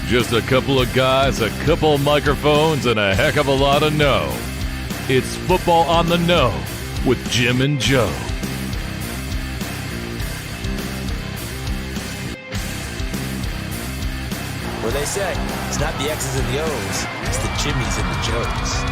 Just a couple of guys, a couple of microphones, and a heck of a lot of know. It's Football on the Know with Jim and Joe. What they say, it's not the X's and the O's, it's the Jimmies and the Joes.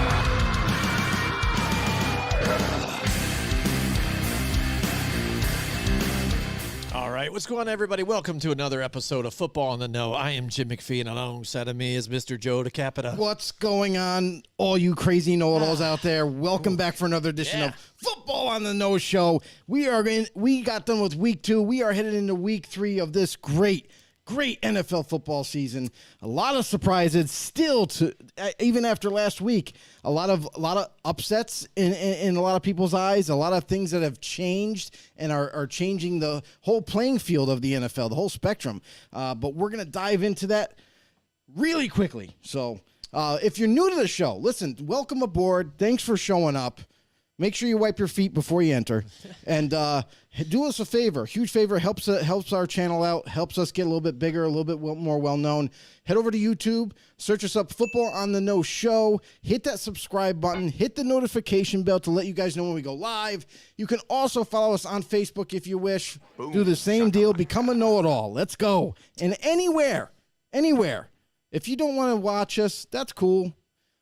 All right, what's going on, everybody? Welcome to another episode of Football on the Know. I am Jim McPhee, and alongside of me is Mr. Joe DeCapita. What's going on, all you crazy know-it-alls out there? Welcome back for another edition of Football on the Know Show. We got done with week 2. We are headed into week 3 of this great NFL football season. A lot of surprises still, even after last week. A lot of upsets in a lot of people's eyes. A lot of things that have changed and are changing the whole playing field of the NFL, the whole spectrum. But we're going to dive into that really quickly. So if you're new to the show, listen, welcome aboard. Thanks for showing up. Make sure you wipe your feet before you enter. And do us a favor, huge favor, helps our channel out, helps us get a little bit bigger, a little bit more well-known. Head over to YouTube, search us up, Football on the Know Show. Hit that subscribe button. Hit the notification bell to let you guys know when we go live. You can also follow us on Facebook if you wish. Boom. Do the same deal. Become a know-it-all. Let's go. And anywhere, if you don't want to watch us, that's cool.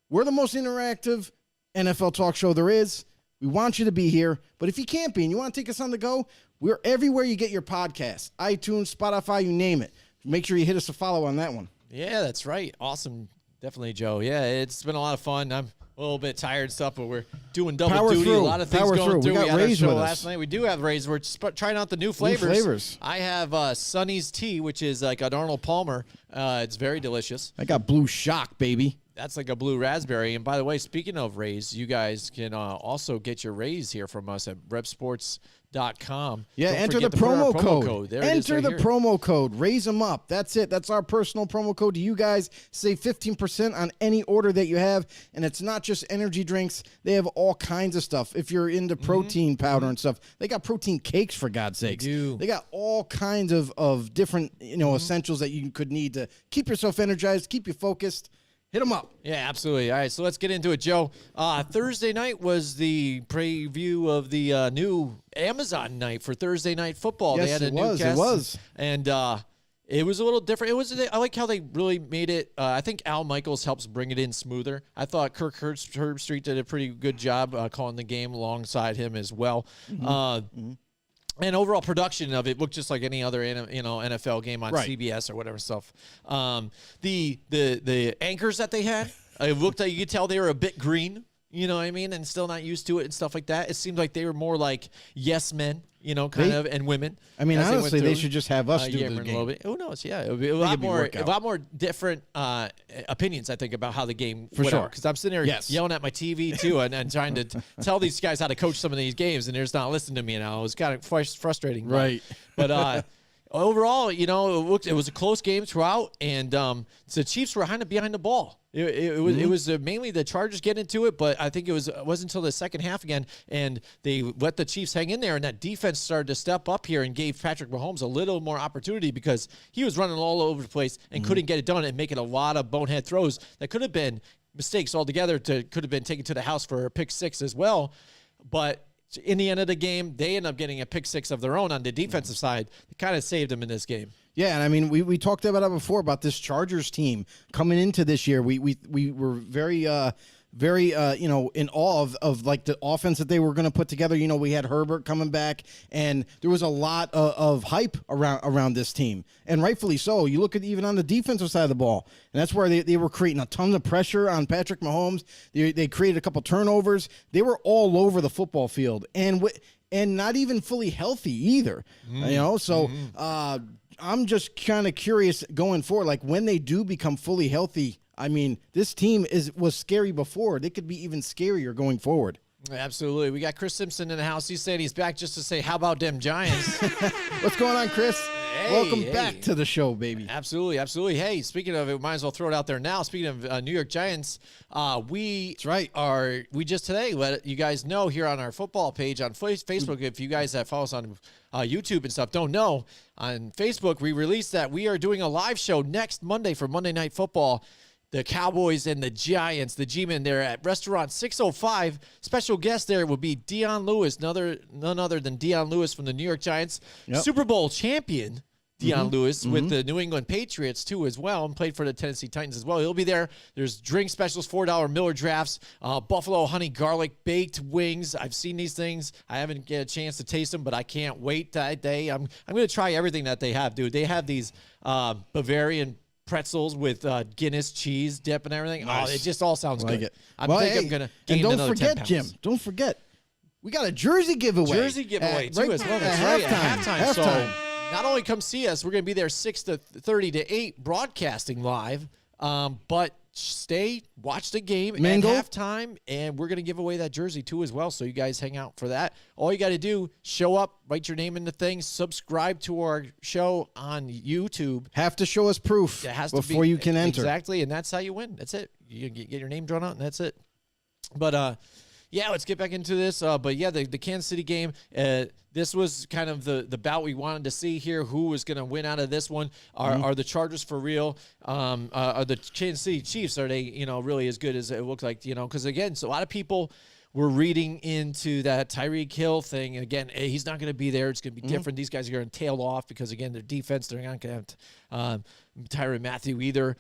We're the most interactive NFL talk show there is. We want you to be here, but if you can't be and you want to take us on the go, we're everywhere you get your podcasts, iTunes, Spotify, you name it. Make sure you hit us a follow on that one. Yeah, that's right. Awesome. Definitely, Joe. Yeah, it's been a lot of fun. I'm a little bit tired and stuff, but we're doing double duty. A lot of things going through. We got Ray's with us last night. We do have Ray's. We're trying out the new flavors. I have Sonny's Tea, which is like an Arnold Palmer. It's very delicious. I got Blue Shock, baby. That's like a blue raspberry. And by the way, speaking of Rays, you guys can also get your Rays here from us at repsports.com. Yeah, enter the promo code. Enter the promo code. Raise them up. That's it. That's our personal promo code to you guys. Save 15% on any order that you have. And it's not just energy drinks. They have all kinds of stuff. If you're into protein powder and stuff, they got protein cakes, for God's sakes. They got all kinds of different essentials that you could need to keep yourself energized, keep you focused. Hit them up. Yeah, absolutely. All right, so let's get into it, Joe. Thursday night was the preview of the new Amazon night for Thursday Night Football. Yes, they had a new cast. It was. And it was a little different. I like how they really made it. I think Al Michaels helps bring it in smoother. I thought Herbstreit did a pretty good job calling the game alongside him as well. And overall production of it looked just like any other NFL game on CBS or whatever stuff. The anchors that they had, it looked like you could tell they were a bit green, you know what I mean, and still not used to it and stuff like that. It seemed like they were more like yes men, and women. I mean, honestly, they should just have us do the game. A little bit. Who knows? Yeah, it would be a lot more different opinions, I think, about how the game for sure. Because I'm sitting there yelling at my TV too, and trying to tell these guys how to coach some of these games, and they're just not listening to me. Now it was kind of frustrating, right? But overall, it was a close game throughout, and the Chiefs were kind of behind the ball. It was mainly the Chargers getting into it, but I think it wasn't until the second half again, and they let the Chiefs hang in there, and that defense started to step up here and gave Patrick Mahomes a little more opportunity because he was running all over the place and couldn't get it done and making a lot of bonehead throws that could have been mistakes altogether. Could have been taken to the house for a pick six as well, but in the end of the game, they end up getting a pick six of their own on the defensive side. It kind of saved them in this game. Yeah, and I mean, we talked about it before about this Chargers team coming into this year. We were very in awe of like the offense that they were going to put together. We had Herbert coming back, and there was a lot of hype around this team, and rightfully so. You look at even on the defensive side of the ball, and that's where they were creating a ton of pressure on Patrick Mahomes. They created a couple turnovers. They were all over the football field, and not even fully healthy either. So I'm just kind of curious going forward, like when they do become fully healthy. I mean, this team was scary before. They could be even scarier going forward. Absolutely. We got Chris Simpson in the house. He said he's back just to say, how about them Giants? What's going on, Chris? Hey, Welcome back to the show, baby. Absolutely, absolutely. Hey, speaking of it, might as well throw it out there now. Speaking of New York Giants, we just today let you guys know here on our football page on Facebook, if you guys that follow us on YouTube and stuff don't know, on Facebook, we released that we are doing a live show next Monday for Monday Night Football. The Cowboys and the Giants, the G-Men, they're at Restaurant 605. Special guest there will be Dion Lewis, none other than Dion Lewis from the New York Giants. Yep. Super Bowl champion Dion Lewis with the New England Patriots, too, as well, and played for the Tennessee Titans as well. He'll be there. There's drink specials, $4 Miller drafts, buffalo honey garlic baked wings. I've seen these things. I haven't get a chance to taste them, but I can't wait that day. I'm going to try everything that they have, dude. They have these Bavarian pretzels with Guinness cheese dip and everything. Nice. Oh, it just all sounds Like good. it. I'm going to gain don't another 10 forget, pounds. Jim. Don't forget, we got a jersey giveaway. Too, as well. That's at right. At halftime. So not only come see us, we're going to be there 6 to 30 to 8 broadcasting live, but stay, watch the game Mingle. at halftime, and we're going to give away that jersey too as well, so you guys hang out for that. All you got to do, show up, write your name in the thing, subscribe to our show on YouTube. Have to show us proof before you can enter. Exactly, and that's how you win. That's it. You get your name drawn out, and that's it. But, yeah, let's get back into this. But, yeah, the Kansas City game, this was kind of the bout we wanted to see here. Who was going to win out of this one? Are the Chargers for real? Are the Kansas City Chiefs, are they, really as good as it looked like, because, again, so a lot of people were reading into that Tyreek Hill thing. Again, he's not going to be there. It's going to be different. These guys are going to tail off because, again, their defense, they're not going to have Tyrann Mathieu either.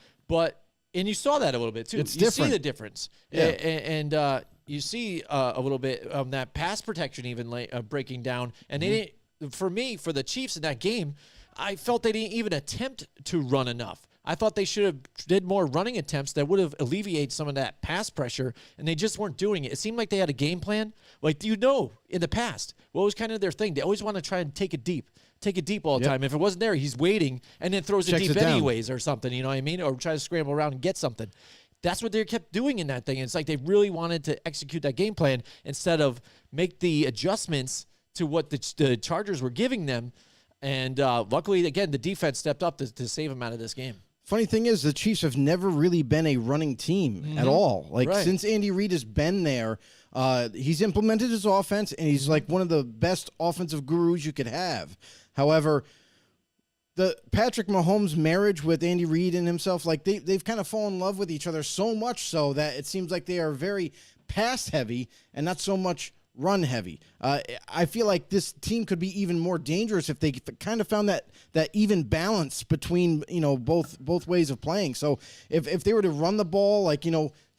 And you saw that a little bit, too. It's you different. see the difference. Yeah. And you see a little bit of that pass protection even breaking down. And they didn't, for me, for the Chiefs in that game, I felt they didn't even attempt to run enough. I thought they should have did more running attempts that would have alleviated some of that pass pressure, and they just weren't doing it. It seemed like they had a game plan. Like, in the past, what was kind of their thing? They always want to try and take it deep all the time. If it wasn't there, he's waiting and then throws it deep anyways or something, you know what I mean? Or try to scramble around and get something. That's what they kept doing in that thing. It's like they really wanted to execute that game plan instead of make the adjustments to what the Chargers were giving them. And luckily, again, the defense stepped up to save them out of this game. Funny thing is, the Chiefs have never really been a running team at all. Since Andy Reid has been there, he's implemented his offense, and he's like one of the best offensive gurus you could have. However, the Patrick Mahomes marriage with Andy Reid and himself, they've kind of fallen in love with each other so much so that it seems like they are very pass heavy and not so much run heavy. I feel like this team could be even more dangerous if they kind of found that even balance between both ways of playing. So if they were to run the ball,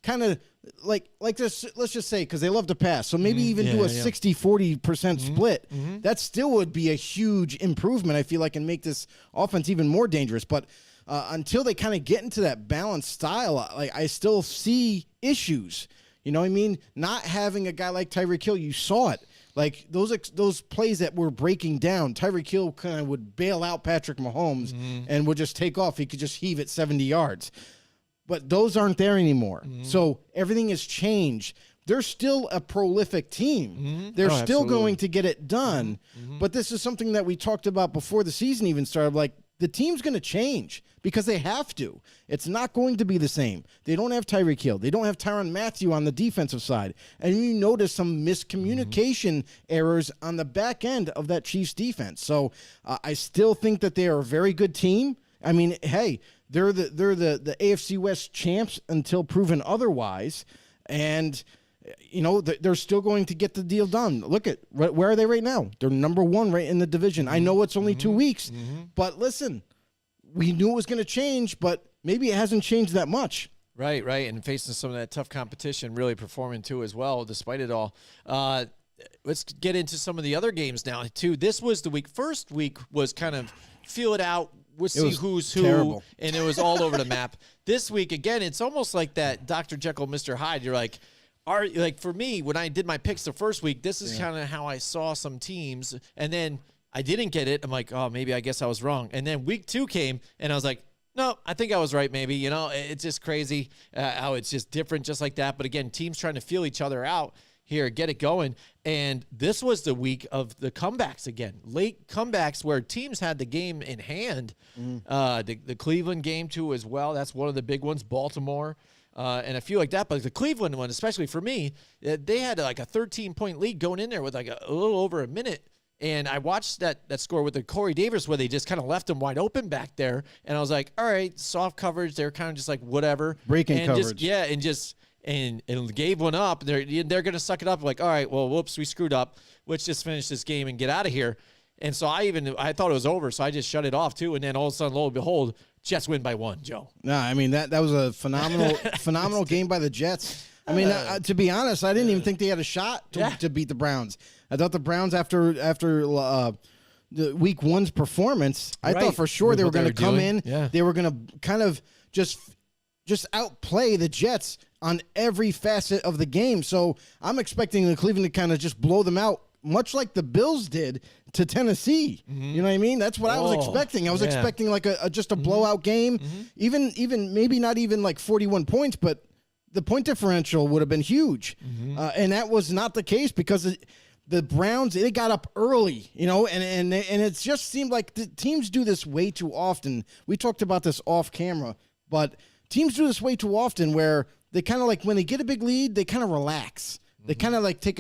kind of like this, let's just say, because they love to pass, so maybe even do a 60-40% split. That still would be a huge improvement, I feel like, and make this offense even more dangerous. But until they kind of get into that balanced style, I still see issues. You know what I mean? Not having a guy like Tyreek Hill, you saw it. Like those plays that were breaking down, Tyreek Hill kind of would bail out Patrick Mahomes and would just take off. He could just heave it 70 yards. But those aren't there anymore. So everything has changed. They're still a prolific team. They're still going to get it done. But this is something that we talked about before the season even started. Like, the team's going to change because they have to. It's not going to be the same. They don't have Tyreek Hill. They don't have Tyrann Mathieu on the defensive side. And you notice some miscommunication errors on the back end of that Chiefs defense. So I still think that they are a very good team. I mean, hey, they're the AFC West champs until proven otherwise. And they're still going to get the deal done. Look at where are they right now? They're number one right in the division. I know it's only 2 weeks, but listen, we knew it was going to change, but maybe it hasn't changed that much. Right, and facing some of that tough competition, really performing too as well, despite it all. Let's get into some of the other games now too. This was the week. First week was kind of feel it out. We'll see who's who, terrible. And it was all over the map. This week, again, it's almost like that Dr. Jekyll, Mr. Hyde. You're like, for me, when I did my picks the first week, this is kind of how I saw some teams, and then I didn't get it. I'm like, oh, maybe I guess I was wrong. And then week 2 came, and I was like, no, I think I was right, maybe. It's just crazy how it's just different just like that. But again, teams trying to feel each other out here, get it going. And this was the week of the comebacks again. Late comebacks where teams had the game in hand. The Cleveland game, too, as well. That's one of the big ones. Baltimore. And a few like that. But the Cleveland one, especially for me, they had like a 13-point lead going in there with like a little over a minute. And I watched that score with the Corey Davis where they just kind of left him wide open back there. And I was like, all right, soft coverage. They're kind of just like whatever. Breaking coverage. And gave one up. They're going to suck it up like, all right, well, whoops, we screwed up. Let's just finish this game and get out of here. And so I thought it was over, so I just shut it off too. And then all of a sudden, lo and behold, Jets win by 1, Joe. No, I mean, that was a phenomenal game by the Jets. I mean, to be honest, I didn't even think they had a shot to beat the Browns. I thought the Browns, after the week 1's performance, I thought for sure they were going to come in. Yeah. They were going to kind of just outplay the Jets on every facet of the game. So I'm expecting the Cleveland to kind of just blow them out, much like the Bills did to Tennessee. You know what I mean? That's what I was expecting. I was expecting like just a blowout game, even maybe not even like 41 points, but the point differential would have been huge. And that was not the case because the Browns, they got up early, and it just seemed like the teams do this way too often. We talked about this off camera, but teams do this way too often where they kind of like when they get a big lead, they kind of relax. They kind of like take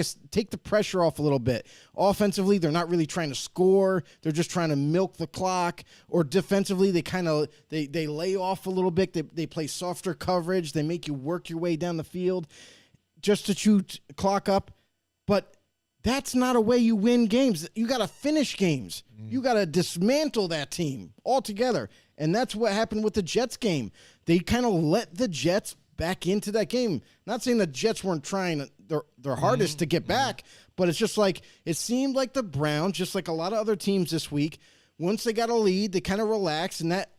the pressure off a little bit. Offensively, they're not really trying to score. They're just trying to milk the clock. Or defensively, they kind of they lay off a little bit. They play softer coverage. They make you work your way down the field just to chew clock up. But that's not a way you win games. You got to finish games. You got to dismantle that team altogether. And that's what happened with the Jets game. They kind of let the Jets back into that game. Not saying the Jets weren't trying their hardest to get back, but it's just like it seemed like the Browns, just like a lot of other teams this week, once they got a lead, they kind of relaxed, and that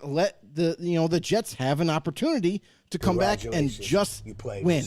let the Jets have an opportunity to come back and just win.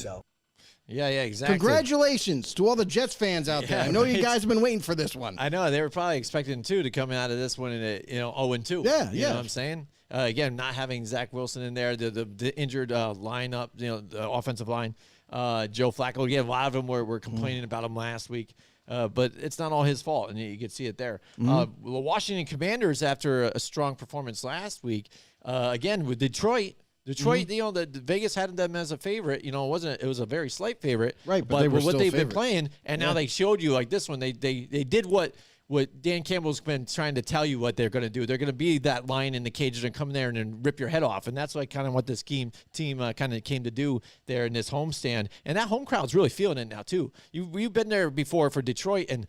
Yeah, exactly. Congratulations to all the Jets fans out there. I know you guys have been waiting for this one. I know. They were probably expecting, too, to come out of this one in 0-2. Yeah. You know what I'm saying? Again, not having Zach Wilson in there, the injured lineup, the offensive line. Joe Flacco, again, a lot of them were complaining about him last week. But it's not all his fault, and you can see it there. The Washington Commanders, after a strong performance last week, again, with Detroit, the Vegas had them as a favorite. It was a very slight favorite. Right, but what they've been playing, and now they showed you like this one. They did what Dan Campbell's been trying to tell you what they're going to do. They're going to be that lion in the cage and come there and rip your head off. And that's kind of what this team kind of came to do there in this homestand. And that home crowd's really feeling it now too. You've been there before for Detroit, and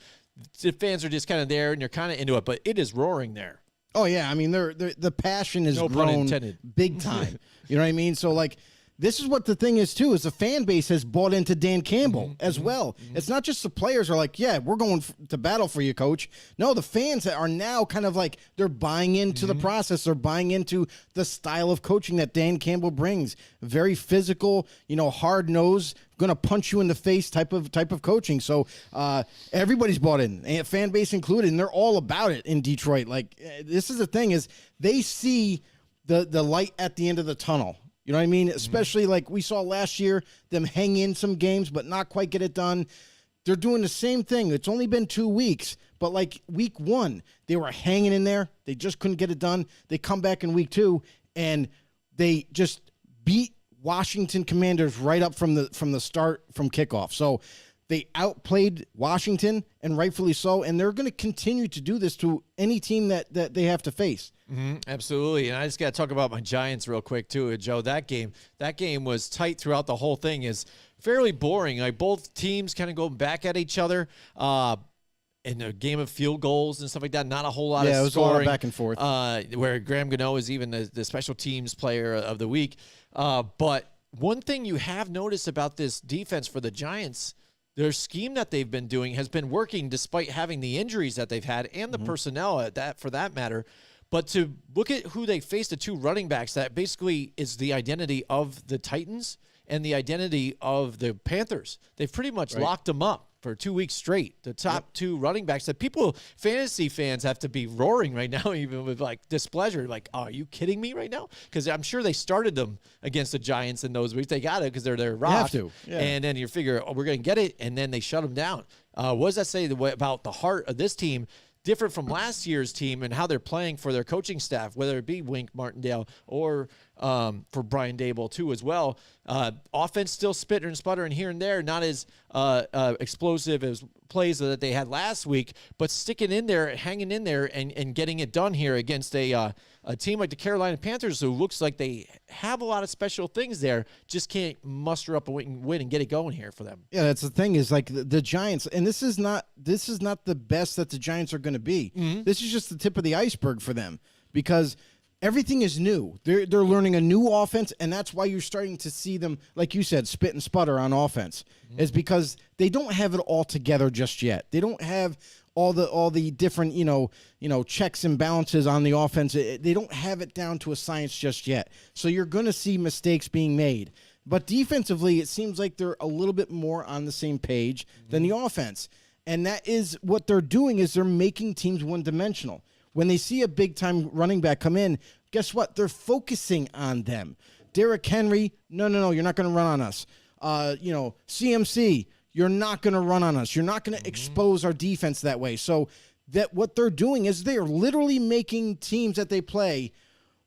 the fans are just kind of there and you're kind of into it, but it is roaring there. Oh yeah, I mean the passion is grown big time. You know what I mean? So like, this is what the thing is too, is the fan base has bought into Dan Campbell as well. It's not just the players are like, yeah, we're going to battle for you, coach. No, the fans are now kind of like, they're buying into the process. They're buying into the style of coaching that Dan Campbell brings. Very physical, hard nosed, going to punch you in the face type of coaching. So everybody's bought in, and fan base included, and they're all about it in Detroit. Like, this is the thing, is they see the light at the end of the tunnel. You know what I mean? Especially like we saw last year, them hang in some games but not quite get it done. They're doing the same thing. It's only been 2 weeks, but like week 1, they were hanging in there. They just couldn't get it done. They come back in week 2, and they just beat Washington Commanders right up from the start, from kickoff. So they outplayed Washington, and rightfully so, and they're going to continue to do this to any team that they have to face. Absolutely. And I just got to talk about my Giants real quick too, Joe. That game was tight throughout the whole thing. Is fairly boring. Like, both teams kind of go back at each other in a game of field goals and stuff like that. Not a whole lot of scoring. Yeah, it was a lot of back and forth. Where Graham Gano is even the special teams player of the week. But one thing you have noticed about this defense for the Giants, their scheme that they've been doing has been working despite having the injuries that they've had and the personnel for that matter. But to look at who they faced, the 2 running backs, that basically is the identity of the Titans and the identity of the Panthers. They've pretty much locked them up for 2 weeks straight. The top two running backs that fantasy fans have to be roaring right now, even with like displeasure. Like, oh, are you kidding me right now? Because I'm sure they started them against the Giants in those weeks. They got it because they're their rock. You have to. Yeah. And then you figure, oh, we're going to get it. And then they shut them down. What does that say about the heart of this team? Different from last year's team and how they're playing for their coaching staff, whether it be Wink Martindale or for Brian Dable too as well. Offense still spitter and sputtering here and there, not as explosive as plays that they had last week, but sticking in there, hanging in there, and getting it done here against a team like the Carolina Panthers, who looks like they have a lot of special things there, just can't muster up a win and get it going here for them. Yeah, that's the thing is like the Giants, and this is not the best that the Giants are going to be. Mm-hmm. This is just the tip of the iceberg for them because everything is new. They're learning a new offense, and that's why you're starting to see them, like you said, spit and sputter on offense. Mm-hmm. Is because they don't have it all together just yet. They don't have all the different checks and balances on the offense. They don't have it down to a science just yet. So you're going to see mistakes being made. But defensively, it seems like they're a little bit more on the same page than the offense. And that is what they're doing is they're making teams one-dimensional. When they see a big-time running back come in, guess what? They're focusing on them. Derrick Henry, no, you're not going to run on us. CMC, you're not going to run on us. You're not going to expose our defense that way. So that what they're doing is they're literally making teams that they play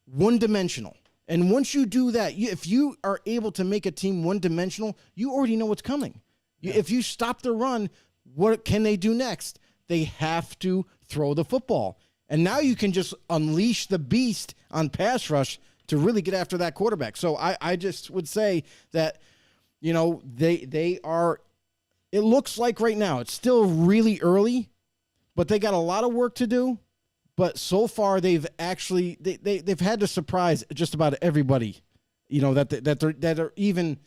one-dimensional. And once you do that, if you are able to make a team one-dimensional, you already know what's coming. Yeah. If you stop the run, what can they do next? They have to throw the football. And now you can just unleash the beast on pass rush to really get after that quarterback. So I just would say that, they are, it looks like right now, it's still really early, but they got a lot of work to do. But so far, they've actually they've had to surprise just about everybody, that they're even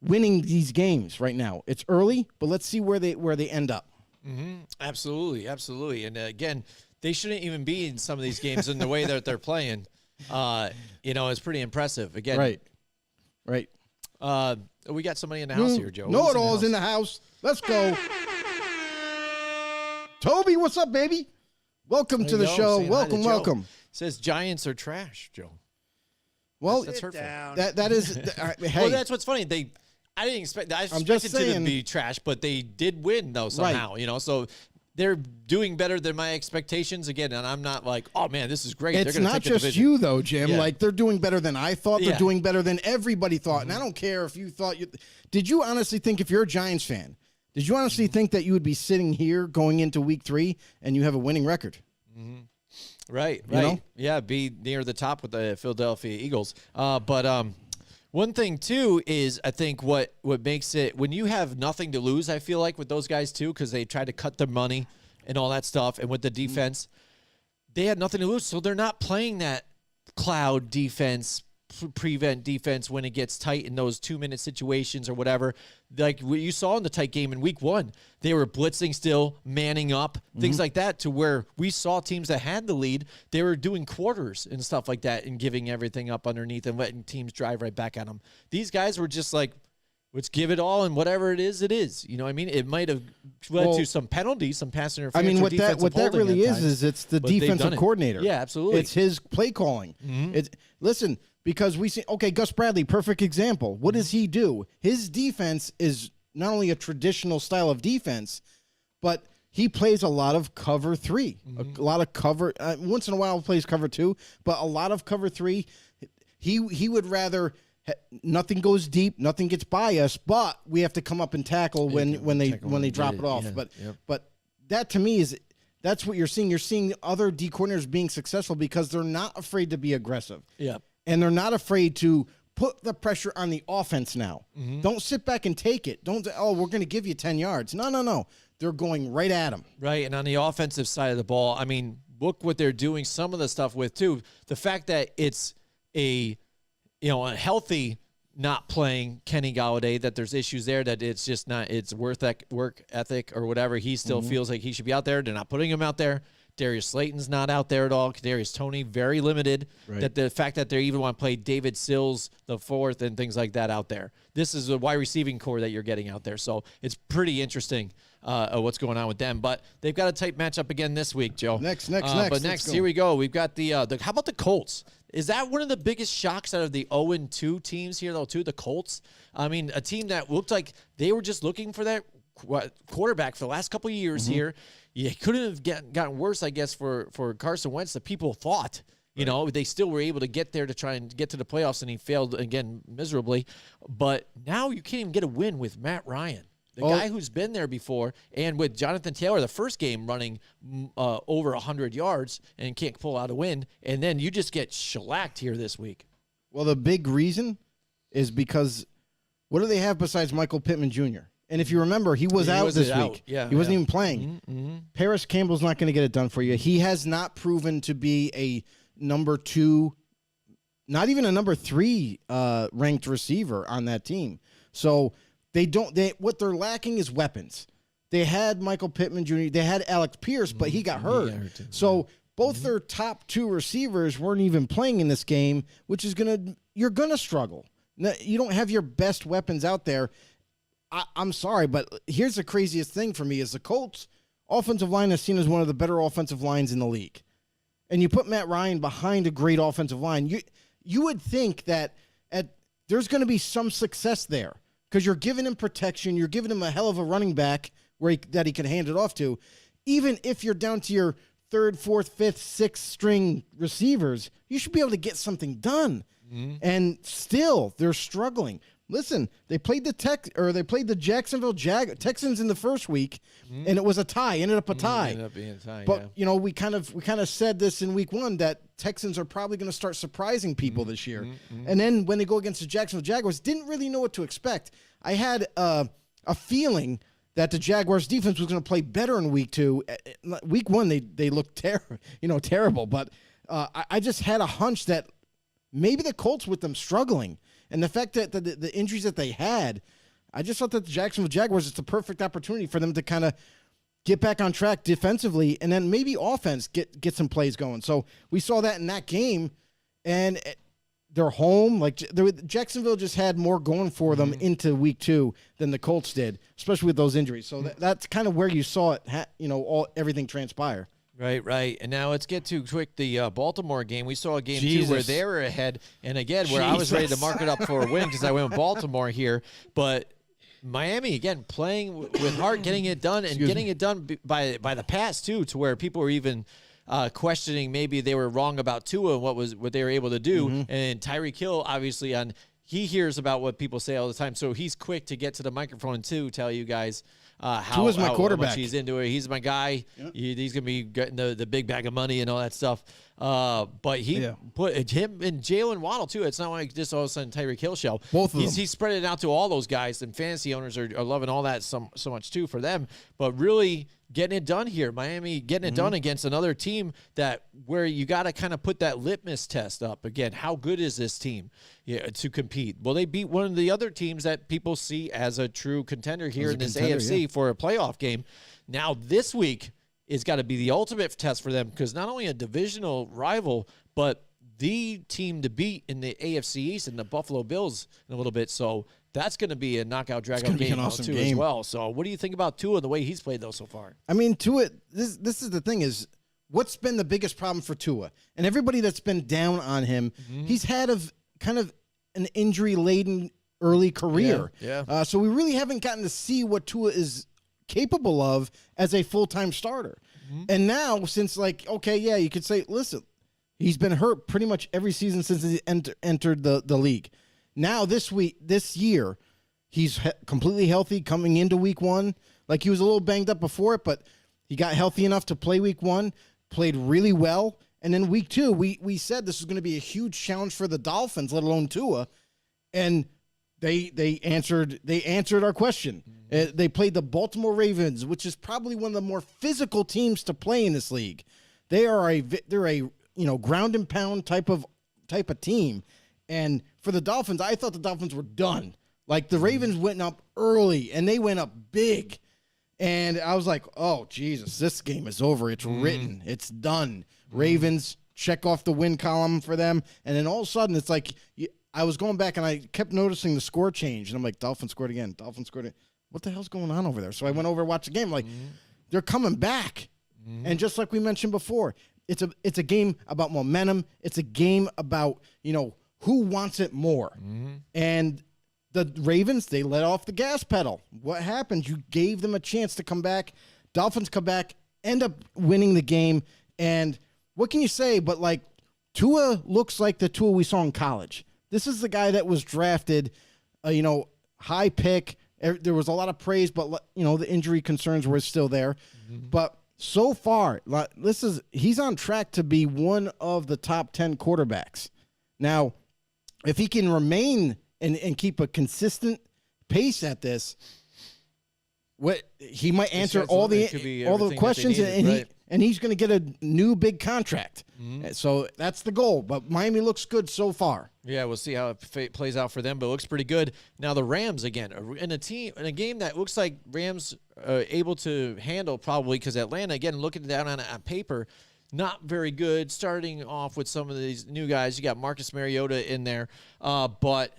winning these games right now. It's early, but let's see where they end up. Mm-hmm. Absolutely. And again, they shouldn't even be in some of these games in the way that they're playing. It's pretty impressive. Again, right. We got somebody in the house here, Joe. Know-it-all's in the house. Let's go. Toby, what's up, baby? Welcome to the show. Welcome. Says Giants are trash, Joe. Well, that's hurtful. That is. Hey, well, that's what's funny. I didn't expect. I expected them to be trash, but they did win though somehow. Right. So they're doing better than my expectations again. And I'm not like, oh man, this is great. It's not just you though, Jim. Yeah. Like they're doing better than I thought. They're doing better than everybody thought. Mm-hmm. And I don't care if you thought Did you honestly think if you're a Giants fan? Did you honestly think that you would be sitting here going into week 3 and you have a winning record? Mm-hmm. Right. Yeah, be near the top with the Philadelphia Eagles. But one thing, too, is I think what makes it, when you have nothing to lose, I feel like with those guys, too, because they try to cut their money and all that stuff, and with the defense, they had nothing to lose, so they're not playing that cloud defense, prevent defense when it gets tight in those 2-minute situations or whatever. Like what you saw in the tight game in week 1, they were blitzing still, manning up, things like that, to where we saw teams that had the lead, they were doing quarters and stuff like that and giving everything up underneath and letting teams drive right back at them. These guys were just like, let's give it all, and whatever it is, it is. You know what I mean? It might have led to some penalties, some pass interference. I mean, what that really is it's the defensive coordinator. Yeah, absolutely. It's his play calling. Mm-hmm. Listen, because we see, Gus Bradley, perfect example. What does he do? His defense is not only a traditional style of defense, but he plays a lot of cover 3, a lot of cover. Once in a while, he plays cover 2, but a lot of cover 3. He would rather nothing goes deep, nothing gets by us, but we have to come up and tackle when they drop it off. Yeah. But that to me that's what you're seeing. You're seeing other D coordinators being successful because they're not afraid to be aggressive. Yeah. And they're not afraid to put the pressure on the offense now. Mm-hmm. Don't sit back and take it. Don't say, we're going to give you 10 yards. No. They're going right at them. Right, and on the offensive side of the ball, I mean, look what they're doing some of the stuff with, too. The fact that it's a healthy not playing Kenny Golladay, that there's issues there, that it's just not, it's work ethic or whatever. He still feels like he should be out there. They're not putting him out there. Darius Slayton's not out there at all. Kadarius Toney, very limited. Right. That the fact that they even want to play David Sills the fourth and things like that out there. This is a wide receiving core that you're getting out there. So it's pretty interesting what's going on with them. But they've got a tight matchup again this week, Joe. Next. But next, here we go. We've got the how about the Colts? Is that one of the biggest shocks out of the 0-2 teams here, though, too? The Colts? I mean, a team that looked like they were just looking for that quarterback for the last couple of years here. You couldn't have gotten worse, I guess, for Carson Wentz that people thought. You know, they still were able to get there to try and get to the playoffs, and he failed again miserably. But now you can't even get a win with Matt Ryan, the guy who's been there before, and with Jonathan Taylor, the first game running over 100 yards and can't pull out a win, and then you just get shellacked here this week. Well, the big reason is because what do they have besides Michael Pittman Jr.? And if you remember, he was out this week. Yeah, he wasn't even playing. Paris Campbell's not going to get it done for you. He has not proven to be a number 2, not even a number 3 ranked receiver on that team. So what they're lacking is weapons. They had Michael Pittman Jr., they had Alex Pierce, but he got hurt. So both their top 2 receivers weren't even playing in this game, which is you're gonna struggle. You don't have your best weapons out there. I'm sorry, but here's the craziest thing for me is the Colts offensive line is seen as one of the better offensive lines in the league. And you put Matt Ryan behind a great offensive line, you would think that there's going to be some success there because you're giving him protection, you're giving him a hell of a running back that he can hand it off to. Even if you're down to your 3rd, 4th, 5th, 6th string receivers, you should be able to get something done. And still, they're struggling. Listen, they played the Jacksonville Texans in the first week, and it was a tie. Ended up a tie. Ended up being a tie. But you know, we kind of said this in week 1 that Texans are probably going to start surprising people this year. And then when they go against the Jacksonville Jaguars, didn't really know what to expect. I had a feeling that the Jaguars defense was going to play better in week 2. Week 1 they looked terrible, but I just had a hunch that maybe the Colts with them struggling. And the fact that the injuries that they had, I just thought that the Jacksonville Jaguars, it's the perfect opportunity for them to kind of get back on track defensively and then maybe offense get some plays going. So we saw that in that game, and they're home. Like Jacksonville just had more going for them into week 2 than the Colts did, especially with those injuries. So that's kind of where you saw it, everything transpire. Right. And now let's get to quick the Baltimore game. We saw a game, too, where they were ahead. And, again, where I was ready to mark it up for a win because I went with Baltimore here. But Miami, again, playing with heart, getting it done, and getting it done by the pass, too, to where people were even questioning maybe they were wrong about Tua and what they were able to do. And Tyreek Hill, obviously, he hears about what people say all the time. So he's quick to get to the microphone and, too, tell you guys how much he's into it. He's my guy. Yep. He's going to be getting the big bag of money and all that stuff. But he put him and Jalen Waddle, too. It's not like just all of a sudden Tyreek Hill show. Both of them. He's spread it out to all those guys, and fantasy owners are loving all that so much, too, for them. But really getting it done here. Miami getting it done against another team where you got to kind of put that litmus test up. Again, how good is this team to compete? Well, they beat one of the other teams that people see as a true contender here in this AFC for a playoff game. Now, this week is got to be the ultimate test for them because not only a divisional rival, but the team to beat in the AFC East and the Buffalo Bills in a little bit. So that's going to be a knockout, drag-out game, as well. So what do you think about Tua and the way he's played, though, so far? I mean, Tua, this is the thing is, what's been the biggest problem for Tua? And everybody that's been down on him, he's had kind of an injury-laden early career. Yeah. So we really haven't gotten to see what Tua is capable of as a full-time starter. And now, since you could say, listen, he's been hurt pretty much every season since he entered the league. Now this year, he's completely healthy coming into week 1. Like he was a little banged up before it, but he got healthy enough to play week 1, played really well. And then week 2, we said this was going to be a huge challenge for the Dolphins, let alone Tua. And they answered our question. They played the Baltimore Ravens, which is probably one of the more physical teams to play in this league. They're a ground and pound type of team. And for the Dolphins, I thought the Dolphins were done. Like the Ravens went up early and they went up big. And I was like, oh, Jesus, this game is over. It's written. It's done. Ravens, check off the win column for them. And then all of a sudden, it's like I was going back, and I kept noticing the score change. And I'm like, Dolphins scored again. Dolphins scored again. What the hell's going on over there? So I went over to watch the game. Like, they're coming back. And just like we mentioned before, it's a game about momentum. It's a game about, who wants it more. And the Ravens, they let off the gas pedal. What happened? You gave them a chance to come back. Dolphins come back, end up winning the game. And what can you say? But, like, Tua looks like the Tua we saw in college. This is the guy that was drafted, high pick. There was a lot of praise, but, the injury concerns were still there. But so far, he's on track to be one of the top 10 quarterbacks. Now, if he can remain and keep a consistent pace at this, he might answer all the questions, and he's going to get a new big contract. So that's the goal. But Miami looks good so far. Yeah, we'll see how it plays out for them, but it looks pretty good. Now the Rams again in a game that looks like Rams are able to handle probably, because Atlanta again looking down on paper, not very good. Starting off with some of these new guys, you got Marcus Mariota in there, but.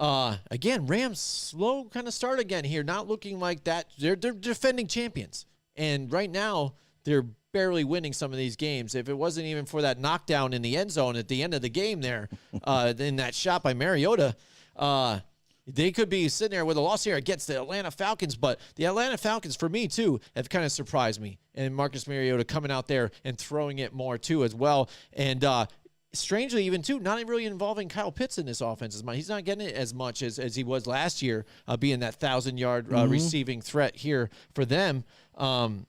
Again, Rams slow kind of start again here, not looking like that. They're defending champions, and right now they're barely winning some of these games. If it wasn't even for that knockdown in the end zone at the end of the game there, in that shot by Mariota, they could be sitting there with a loss here against the Atlanta Falcons. But the Atlanta Falcons, for me too, have kind of surprised me, and Marcus Mariota coming out there and throwing it more too as well, and strangely, even too, not really involving Kyle Pitts in this offense as much. He's not getting it as much as he was last year, being that 1,000-yard receiving threat here for them.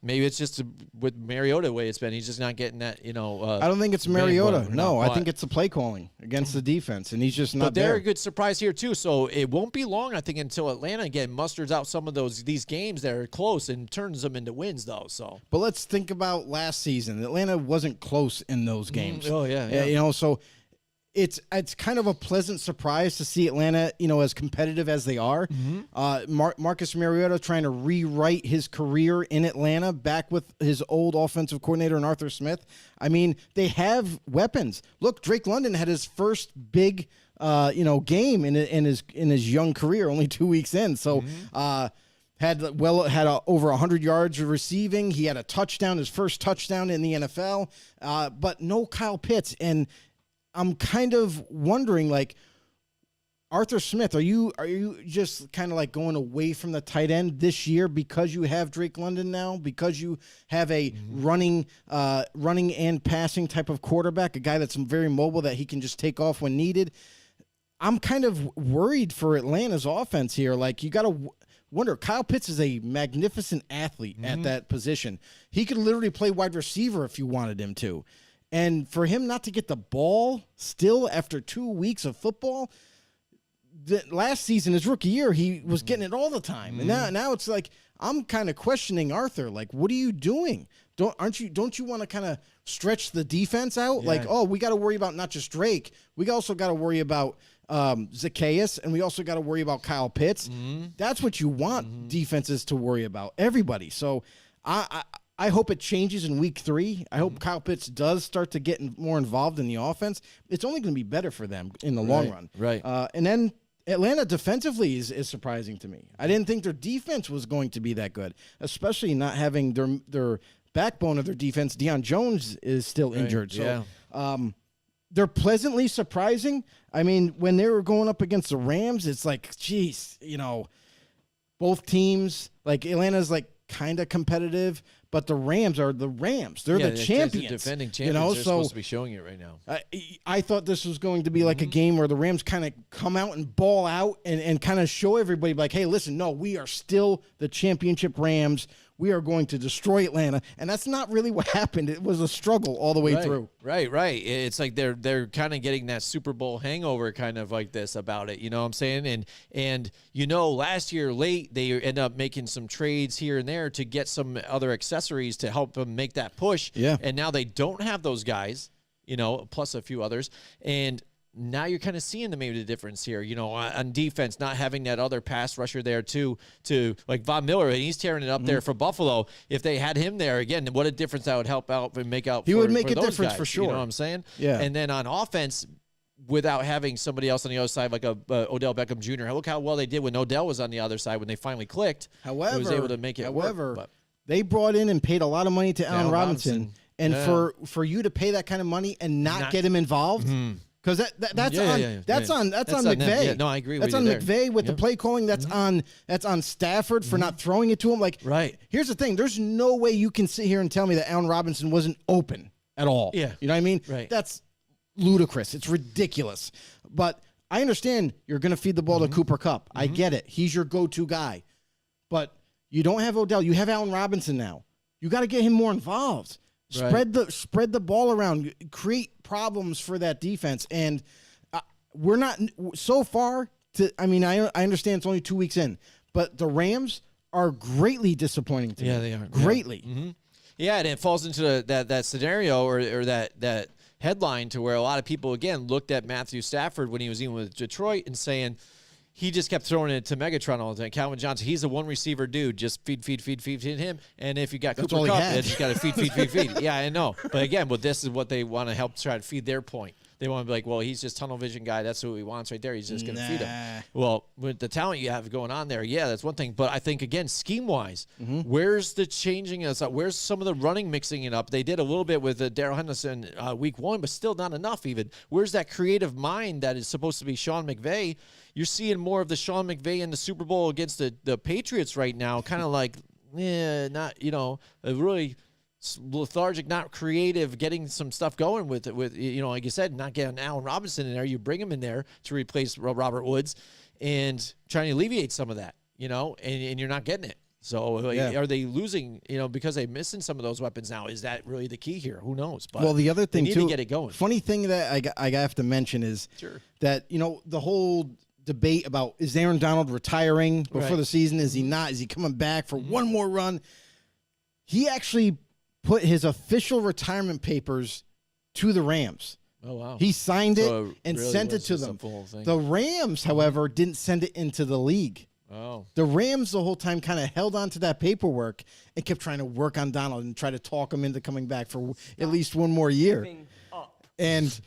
Maybe it's just with Mariota the way it's been. He's just not getting that, I don't think it's Mariota. No, I think it's the play calling against the defense, and he's just not there. But they're a good surprise here, too. So it won't be long, I think, until Atlanta, again, musters out some of these games that are close and turns them into wins, though. So, but let's think about last season. Atlanta wasn't close in those games. Oh, yeah. So it's kind of a pleasant surprise to see Atlanta, as competitive as they are. Marcus Mariota trying to rewrite his career in Atlanta back with his old offensive coordinator and Arthur Smith. I mean, they have weapons. Look, Drake London had his first big, game in his young career, only 2 weeks in. So, had over 100 yards receiving. He had a touchdown, his first touchdown in the NFL, but no Kyle Pitts. And I'm kind of wondering, like, Arthur Smith, are you just kind of like going away from the tight end this year because you have Drake London now, because you have a running and passing type of quarterback, a guy that's very mobile that he can just take off when needed? I'm kind of worried for Atlanta's offense here. Like, you got to wonder, Kyle Pitts is a magnificent athlete at that position. He could literally play wide receiver if you wanted him to. And for him not to get the ball still after 2 weeks of football, last season, his rookie year, he was getting it all the time. And now it's like, I'm kind of questioning Arthur. Like, what are you doing? Don't you want to kind of stretch the defense out? Yeah. Like, we got to worry about not just Drake. We also got to worry about Zacchaeus, and we also got to worry about Kyle Pitts. That's what you want defenses to worry about, everybody. So I hope it changes in week 3. I hope Kyle Pitts does start to get more involved in the offense. It's only going to be better for them in the long run. Right. And then Atlanta defensively is surprising to me. I didn't think their defense was going to be that good, especially not having their backbone of their defense. Deion Jones is still injured. So they're pleasantly surprising. I mean, when they were going up against the Rams, it's like, geez, both teams, like Atlanta's like kind of competitive, but the Rams are the Rams. They're the champions. The defending champions. They're supposed to be showing it right now. I thought this was going to be like a game where the Rams kind of come out and ball out and kind of show everybody like, hey, listen, no, we are still the championship Rams. We are going to destroy Atlanta. And that's not really what happened. It was a struggle all the way through. Right. It's like they're kind of getting that Super Bowl hangover kind of like this about it. You know what I'm saying? And last year late, they end up making some trades here and there to get some other accessories to help them make that push. Yeah. And now they don't have those guys, plus a few others. And now you're kind of seeing maybe the difference here, on defense, not having that other pass rusher there too, to like Von Miller, and he's tearing it up there for Buffalo. If they had him there again, what a difference that would help out and make out. He would make a those difference guys, for sure. You know what I'm saying? Yeah. And then on offense, without having somebody else on the other side, like a Odell Beckham Jr. Look how well they did when Odell was on the other side when they finally clicked. However, he was able to make it work. They brought in and paid a lot of money to Allen Robinson. And for you to pay that kind of money and not get him involved, because that's on McVay. Yeah, no, I agree with you. That's on McVay with the play calling. That's on Stafford for not throwing it to him. Like, here's the thing: there's no way you can sit here and tell me that Allen Robinson wasn't open at all. Yeah, you know what I mean? Right. That's ludicrous. It's ridiculous. But I understand you're going to feed the ball to Cooper Kupp. I get it. He's your go-to guy. But you don't have Odell. You have Allen Robinson now. You got to get him more involved. Spread the ball around. Create problems for that defense. And we're not so far. I understand it's only 2 weeks in, but the Rams are greatly disappointing to me. Yeah, they are greatly. Yeah, yeah, and it falls into that scenario or that headline to where a lot of people again looked at Matthew Stafford when he was even with Detroit and saying. He just kept throwing it to Megatron all the time. Calvin Johnson, he's a one receiver dude. Just feed him. And if you got Cooper Kupp, you just got to feed. Yeah, I know. But again, this is what they want to help try to feed their point. They want to be like, well, he's just tunnel vision guy. That's who he wants right there. He's just going to feed him. Well, with the talent you have going on there, yeah, that's one thing. But I think, again, scheme-wise, where's the changing? Where's some of the running mixing it up? They did a little bit with Darrell Henderson week 1, but still not enough even. Where's that creative mind that is supposed to be Sean McVay? You're seeing more of the Sean McVay in the Super Bowl against the Patriots right now, kind of like, not, a really lethargic, not creative, getting some stuff going with like you said, not getting Allen Robinson in there. You bring him in there to replace Robert Woods and trying to alleviate some of that, and you're not getting it. So are they losing, because they're missing some of those weapons now? Is that really the key here? Who knows? But well, the other thing, they need to get it going. Funny thing that I have to mention is that, the whole debate about is Aaron Donald retiring before the season? Is he not? Is he coming back for one more run? He actually put his official retirement papers to the Rams. Oh, wow. He signed it and really sent it to them. The Rams, however, didn't send it into the league. Oh. The Rams the whole time kind of held on to that paperwork and kept trying to work on Donald and try to talk him into coming back for at least one more year. And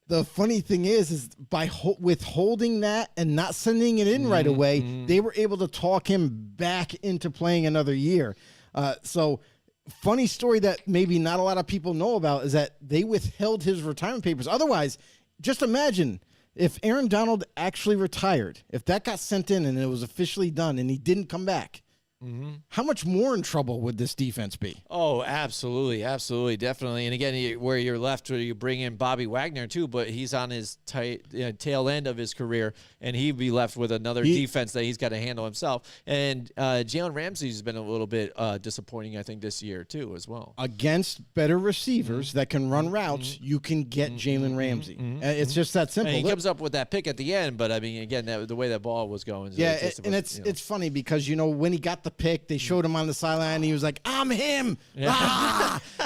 the funny thing is by withholding that and not sending it in right away, they were able to talk him back into playing another year. So funny story that maybe not a lot of people know about is that they withheld his retirement papers. Otherwise, just imagine if Aaron Donald actually retired, if that got sent in and it was officially done and he didn't come back, how much more in trouble would this defense be? Oh, absolutely, definitely. And again, where you're left, where you bring in Bobby Wagner too, but he's on his tail end of his career, and he'd be left with another defense that he's got to handle himself. And Jalen Ramsey's been a little bit disappointing, I think, this year too, as well. Against better receivers that can run routes, you can get Jalen Ramsey. It's just that simple. And he comes up with that pick at the end, but I mean, again, the way that ball was going. It's funny because when he got the pick, they showed him on the sideline and he was like, I'm him.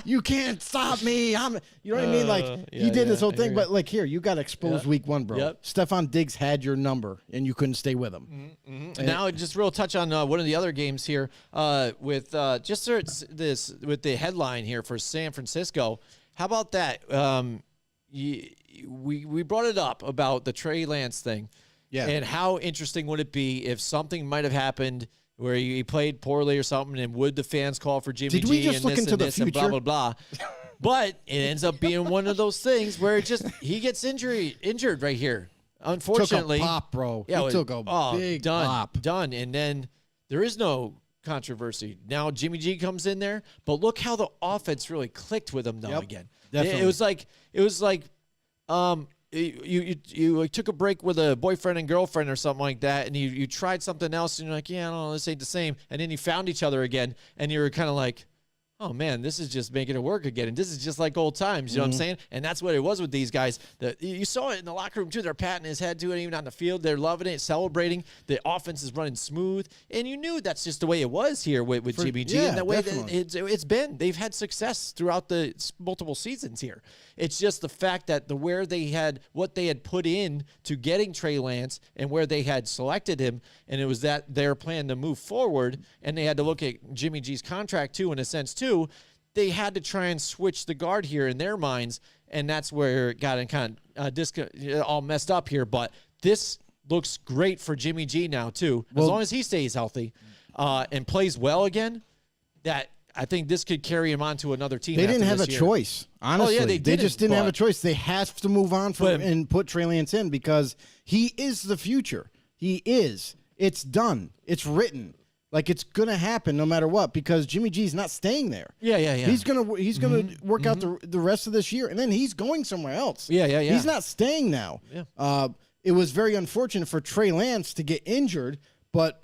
You can't stop me. You know what I mean? Like he did this whole thing, but like here, you got exposed week 1, bro. Stephon Diggs had your number and you couldn't stay with him. Now just real touch on one of the other games here with with the headline here for San Francisco. How about that? We brought it up about the Trey Lance thing. Yeah. And how interesting would it be if something might have happened where he played poorly or something, and would the fans call for Jimmy G? Did we just look into the future? And blah, blah, blah. But it ends up being one of those things where he gets injured right here. Unfortunately. Took a pop, bro. Yeah, he took a big pop. Done. And then there is no controversy. Now Jimmy G comes in there, but look how the offense really clicked with him now again. Definitely. It was like you took a break with a boyfriend and girlfriend or something like that, and you tried something else, and you're like, yeah, I don't know, this ain't the same. And then you found each other again, and you were kind of like, oh man, this is just making it work again. And this is just like old times, you know what I'm saying? And that's what it was with these guys. You saw it in the locker room too. They're patting his head to it, even on the field. They're loving it, celebrating. The offense is running smooth. And you knew that's just the way it was here with Jimmy G. Yeah, and that way definitely. it's been. They've had success throughout the multiple seasons here. It's just the fact that what they had put in to getting Trey Lance and where they had selected him, and it was that their plan to move forward, and they had to look at Jimmy G's contract too, in a sense too. They had to try and switch the guard here in their minds, and that's where it got kind of all messed up here. But this looks great for Jimmy G now too, as long as he stays healthy and plays well again. That I think this could carry him on to another team. They didn't have a year. choice, honestly. Oh, yeah, they just didn't have a but- choice. They have to move on and put Trey Lance in because he is the future. He is. It's done. It's written. Like, it's going to happen no matter what because Jimmy G's not staying there. Yeah. He's gonna work out the rest of this year, and then he's going somewhere else. Yeah. He's not staying now. Yeah. It was very unfortunate for Trey Lance to get injured, but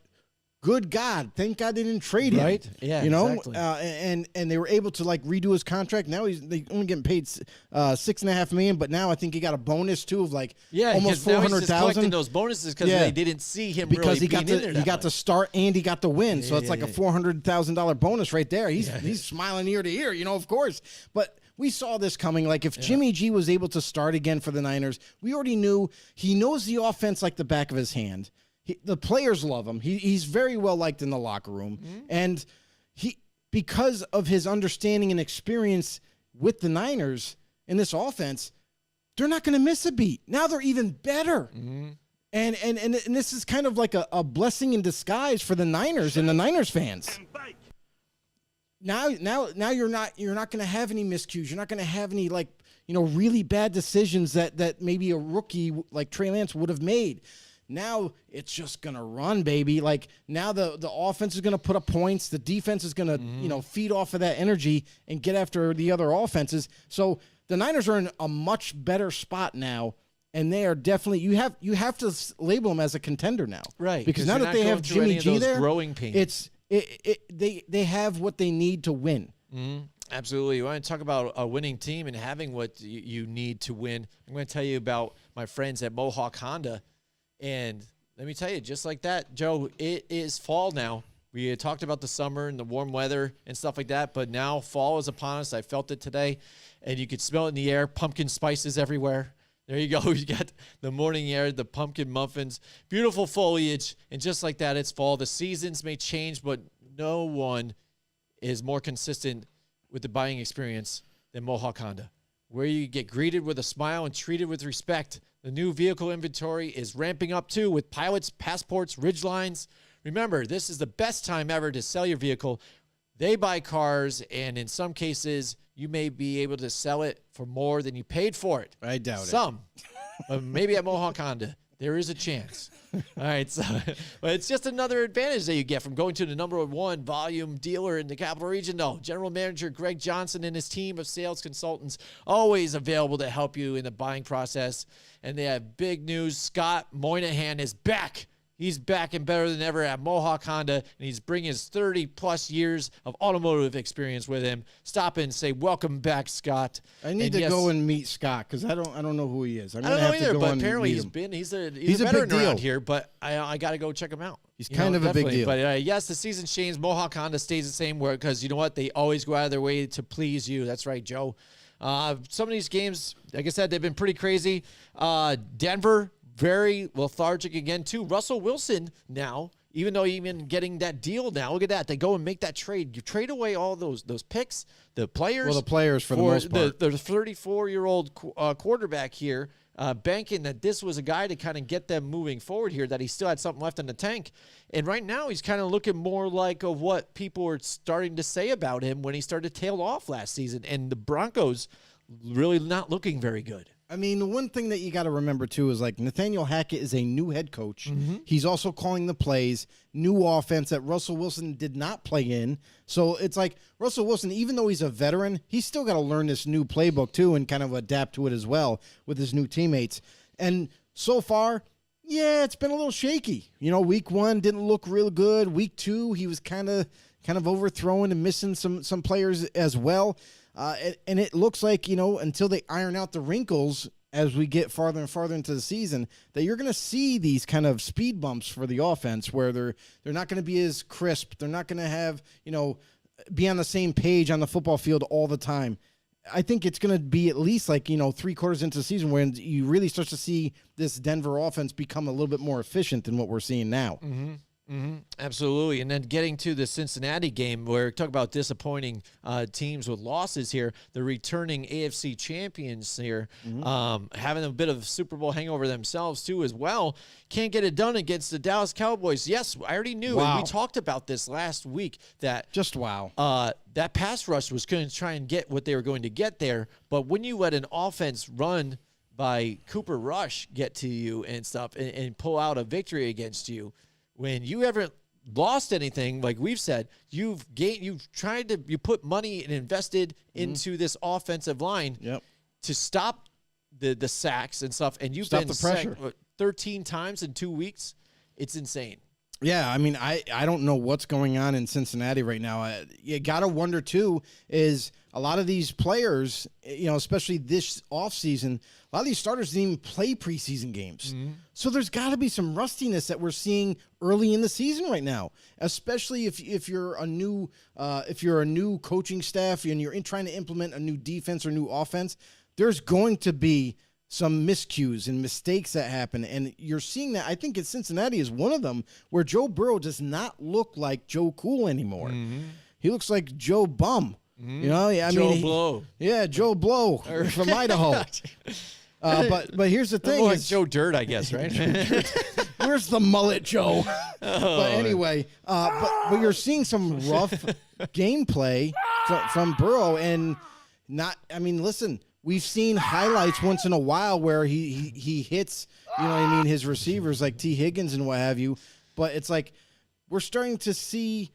good God, thank God they didn't trade him. Right? Yeah, you know, exactly. And they were able to like redo his contract. Now they only getting paid $6.5 million, but now I think he got a bonus too of like almost 400,000. Collecting those bonuses because they didn't see him because really he got being in there he got the start and he got the win, so it's like a $400,000 bonus right there. He's smiling ear to ear, you know, of course, but. We saw this coming. Like, if Jimmy G was able to start again for the Niners, we already knew he knows the offense like the back of his hand. The players love him. He's very well liked in the locker room. And because of his understanding and experience with the Niners in this offense, they're not going to miss a beat. Now they're even better. And this is kind of like a blessing in disguise for the Niners and the Niners fans. Now you're not going to have any miscues. You're not going to have any really bad decisions that maybe a rookie like Trey Lance would have made. Now it's just going to run, baby. Like, now the offense is going to put up points. The defense is going to feed off of that energy and get after the other offenses. So the Niners are in a much better spot now. And they are definitely you have to label them as a contender now, right? Because now that they have Jimmy G there, growing pains. They have what they need to win. Absolutely. You want to talk about a winning team and having what you need to win. I'm going to tell you about my friends at Mohawk Honda. And let me tell you, just like that, Joe, it is fall now. We had talked about the summer and the warm weather and stuff like that, but now fall is upon us. I felt it today, and you could smell it in the air. Pumpkin spices everywhere. There you go. You got the morning air, the pumpkin muffins, beautiful foliage, and just like that, it's fall. The seasons may change, but no one is more consistent with the buying experience than Mohawk Honda, where you get greeted with a smile and treated with respect. The new vehicle inventory is ramping up too with pilots, passports, Ridgelines. Remember, this is the best time ever to sell your vehicle. They buy cars, and in some cases, you may be able to sell it for more than you paid for it. I doubt it. Some. Maybe at Mohawk Honda. There is a chance. All right. So, but it's just another advantage that you get from going to the #1 volume dealer in the Capital Region. No, General Manager Greg Johnson and his team of sales consultants always available to help you in the buying process. And they have big news. Scott Moynihan is back. He's back and better than ever at Mohawk Honda, and he's bringing his 30-plus years of automotive experience with him. Stop in and say, welcome back, Scott. I need to go and meet Scott because I don't know who he is. I don't know either, but apparently he's a veteran around here, but I got to go check him out. He's kind of a big deal. But yes, the season's changed. Mohawk Honda stays the same because you know what? They always go out of their way to please you. That's right, Joe. Some of these games, like I said, they've been pretty crazy. Denver, very lethargic again, too. Russell Wilson now, even though even getting that deal now, look at that. They go and make that trade. You trade away all those picks, the players. Well, the players for the most part. The 34-year-old quarterback here, banking that this was a guy to kind of get them moving forward here, that he still had something left in the tank. And right now he's kind of looking more like of what people were starting to say about him when he started to tail off last season. And the Broncos really not looking very good. I mean, the one thing that you got to remember, too, is like Nathaniel Hackett is a new head coach. He's also calling the plays, new offense that Russell Wilson did not play in. So it's like Russell Wilson, even though he's a veteran, he's still got to learn this new playbook, too, and kind of adapt to it as well with his new teammates. And so far, yeah, it's been a little shaky. You know, week 1 didn't look real good. Week 2, he was kind of kind of overthrowing and missing some players as well. And it looks like, until they iron out the wrinkles as we get farther and farther into the season, that you're going to see these kind of speed bumps for the offense where they're not going to be as crisp. They're not going to have, be on the same page on the football field all the time. I think it's going to be at least 3 quarters into the season when you really start to see this Denver offense become a little bit more efficient than what we're seeing now. Mm-hmm. Mm-hmm. Absolutely. And then getting to the Cincinnati game, where talk about disappointing teams with losses here, the returning AFC champions here, having a bit of Super Bowl hangover themselves too as well, can't get it done against the Dallas Cowboys. Yes, I already knew, and we talked about this last week, that that pass rush was going to try and get what they were going to get there, but when you let an offense run by Cooper Rush get to you and stuff and pull out a victory against you, when you haven't lost anything, like we've said, you put money and invested into this offensive line to stop the sacks and stuff, and you've been sacked 13 times in 2 weeks. It's insane. Yeah, I mean, I don't know what's going on in Cincinnati right now. You got to wonder, too, is a lot of these players, especially this offseason, a lot of these starters didn't even play preseason games. So there's got to be some rustiness that we're seeing early in the season right now, especially if you're a new coaching staff and you're trying to implement a new defense or new offense. There's going to be some miscues and mistakes that happen, and you're seeing that. I think Cincinnati is one of them, where Joe Burrow does not look like Joe Cool anymore. He looks like Joe Bum. Joe Blow. Joe Blow from Idaho. But here's the thing: like Joe Dirt, I guess, right? Where's the mullet, Joe? But anyway, but you're seeing some rough gameplay from Burrow, and listen. We've seen highlights once in a while where he hits, his receivers like T. Higgins and what have you. But it's like we're starting to see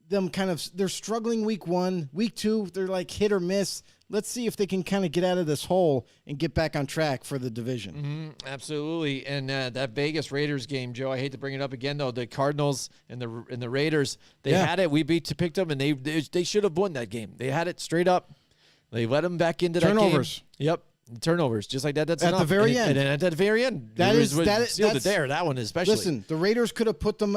them they're struggling week 1. Week 2, they're like hit or miss. Let's see if they can kind of get out of this hole and get back on track for the division. Absolutely. And that Vegas Raiders game, Joe, I hate to bring it up again, though. The Cardinals and the Raiders, they had it. We picked them, and they should have won that game. They had it straight up. They let him back into turnovers. That game. Yep, turnovers, just like that. That's at enough. the very end. And at the very end, that's sealed it there. That one especially. Listen, the Raiders could have put them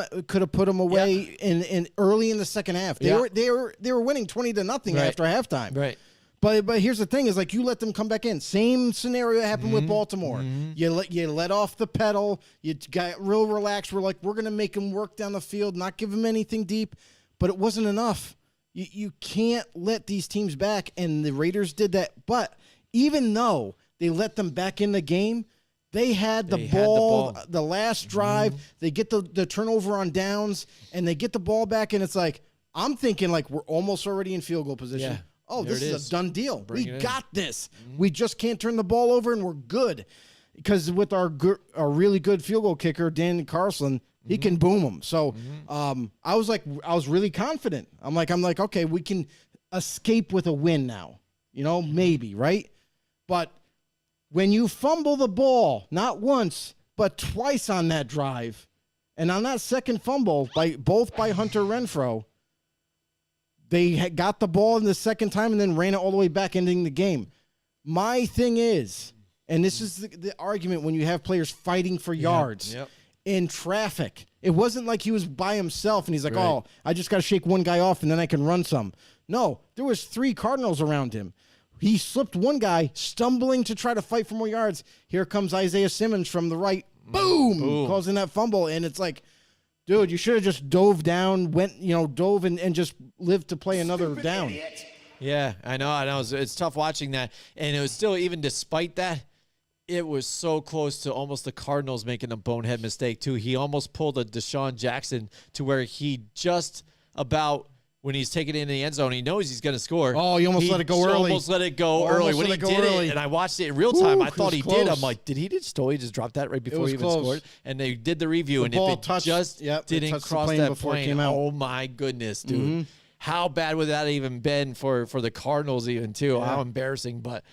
away in early in the second half. They were winning 20-0 after halftime. Right. But here's the thing: is like you let them come back in. Same scenario happened with Baltimore. You let off the pedal. You got real relaxed. We're going to make them work down the field, not give them anything deep. But it wasn't enough. You can't let these teams back, and the Raiders did that. But even though they let them back in the game, they had the ball the last drive. They get the turnover on downs, and they get the ball back, and it's like, I'm thinking like we're almost already in field goal position. Yeah. Oh, this is a done deal. We got this. We just can't turn the ball over, and we're good. Because with our really good field goal kicker, Dan Carson, he can boom them. So I was really confident. I'm like, okay, we can escape with a win now. Maybe, right? But when you fumble the ball, not once, but twice on that drive, and on that second fumble, both by Hunter Renfrow, they got the ball in the second time and then ran it all the way back, ending the game. My thing is, and this is the argument when you have players fighting for yards. Yep. In traffic. It wasn't like he was by himself and he's like, oh, I just got to shake one guy off and then I can run some. No, there was 3 Cardinals around him. He slipped one guy, stumbling to try to fight for more yards. Here comes Isaiah Simmons from the right. Boom! Causing that fumble. And it's like, dude, you should have just dove down, dove and just lived to play another down. Idiot. Yeah, I know. It's tough watching that. And it was still, even despite that, it was so close to almost the Cardinals making a bonehead mistake, too. He almost pulled a Deshaun Jackson to where he just about, when he's taking it in the end zone, he knows he's going to score. Oh, he almost let it go early. Almost let it go early. When he did it, and I watched it in real time, I thought he did. I'm like, did he just dropped that right before he even scored? And they did the review, and if it just didn't cross that plane, oh, my goodness, dude. How bad would that even been for the Cardinals even, too? How embarrassing, but...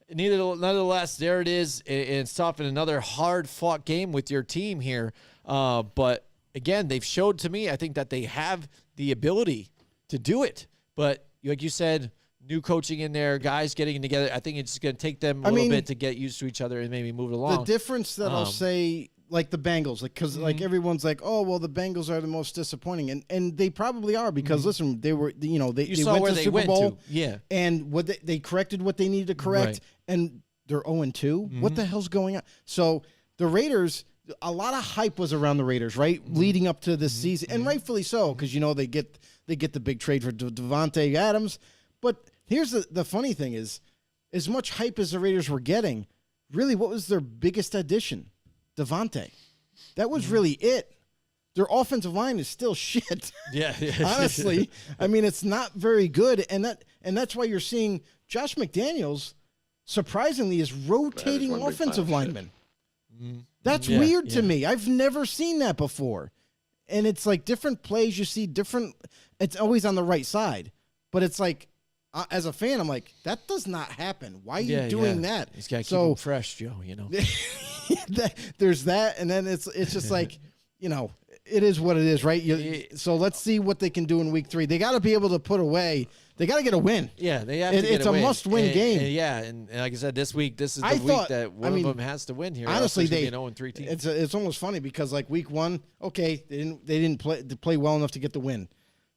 Nonetheless, there it is. It's tough in another hard-fought game with your team here. But, again, they've showed to me, I think, that they have the ability to do it. But like you said, new coaching in there, guys getting together. I think it's just going to take them a little bit to get used to each other and maybe move it along. The difference that I'll say, like the Bengals, because like everyone's like, oh well, the Bengals are the most disappointing, and they probably are because listen, they were they saw went where to they Super went Bowl, to. and what they corrected what they needed to correct, Right. and they're 0-2. What the hell's going on? So the Raiders. A lot of hype was around the Raiders, right, leading up to this season, and rightfully so, because they get the big trade for Devontae Adams. But here's the funny thing is, as much hype as the Raiders were getting, really, what was their biggest addition? Devontae. That was really it. Their offensive line is still shit. Yeah. Honestly, I mean, it's not very good, and that's why you're seeing Josh McDaniels surprisingly is rotating offensive linemen. That's weird to me. I've never seen that before. And it's like different plays you see different. It's always on the right side. But it's like, as a fan, I'm like, that does not happen. Why are you doing that? He's got to keep them fresh, Joe, There's that. And then it's just like, it is what it is, right? So let's see what they can do in week 3. They got to be able to put away. They got to get a win. Yeah, they have to get It's a a win. must-win game. And like I said, this week, this is the week that one of them has to win here. Honestly, they 0-3 team. It's almost funny because like week 1, okay, they didn't play well enough to get the win.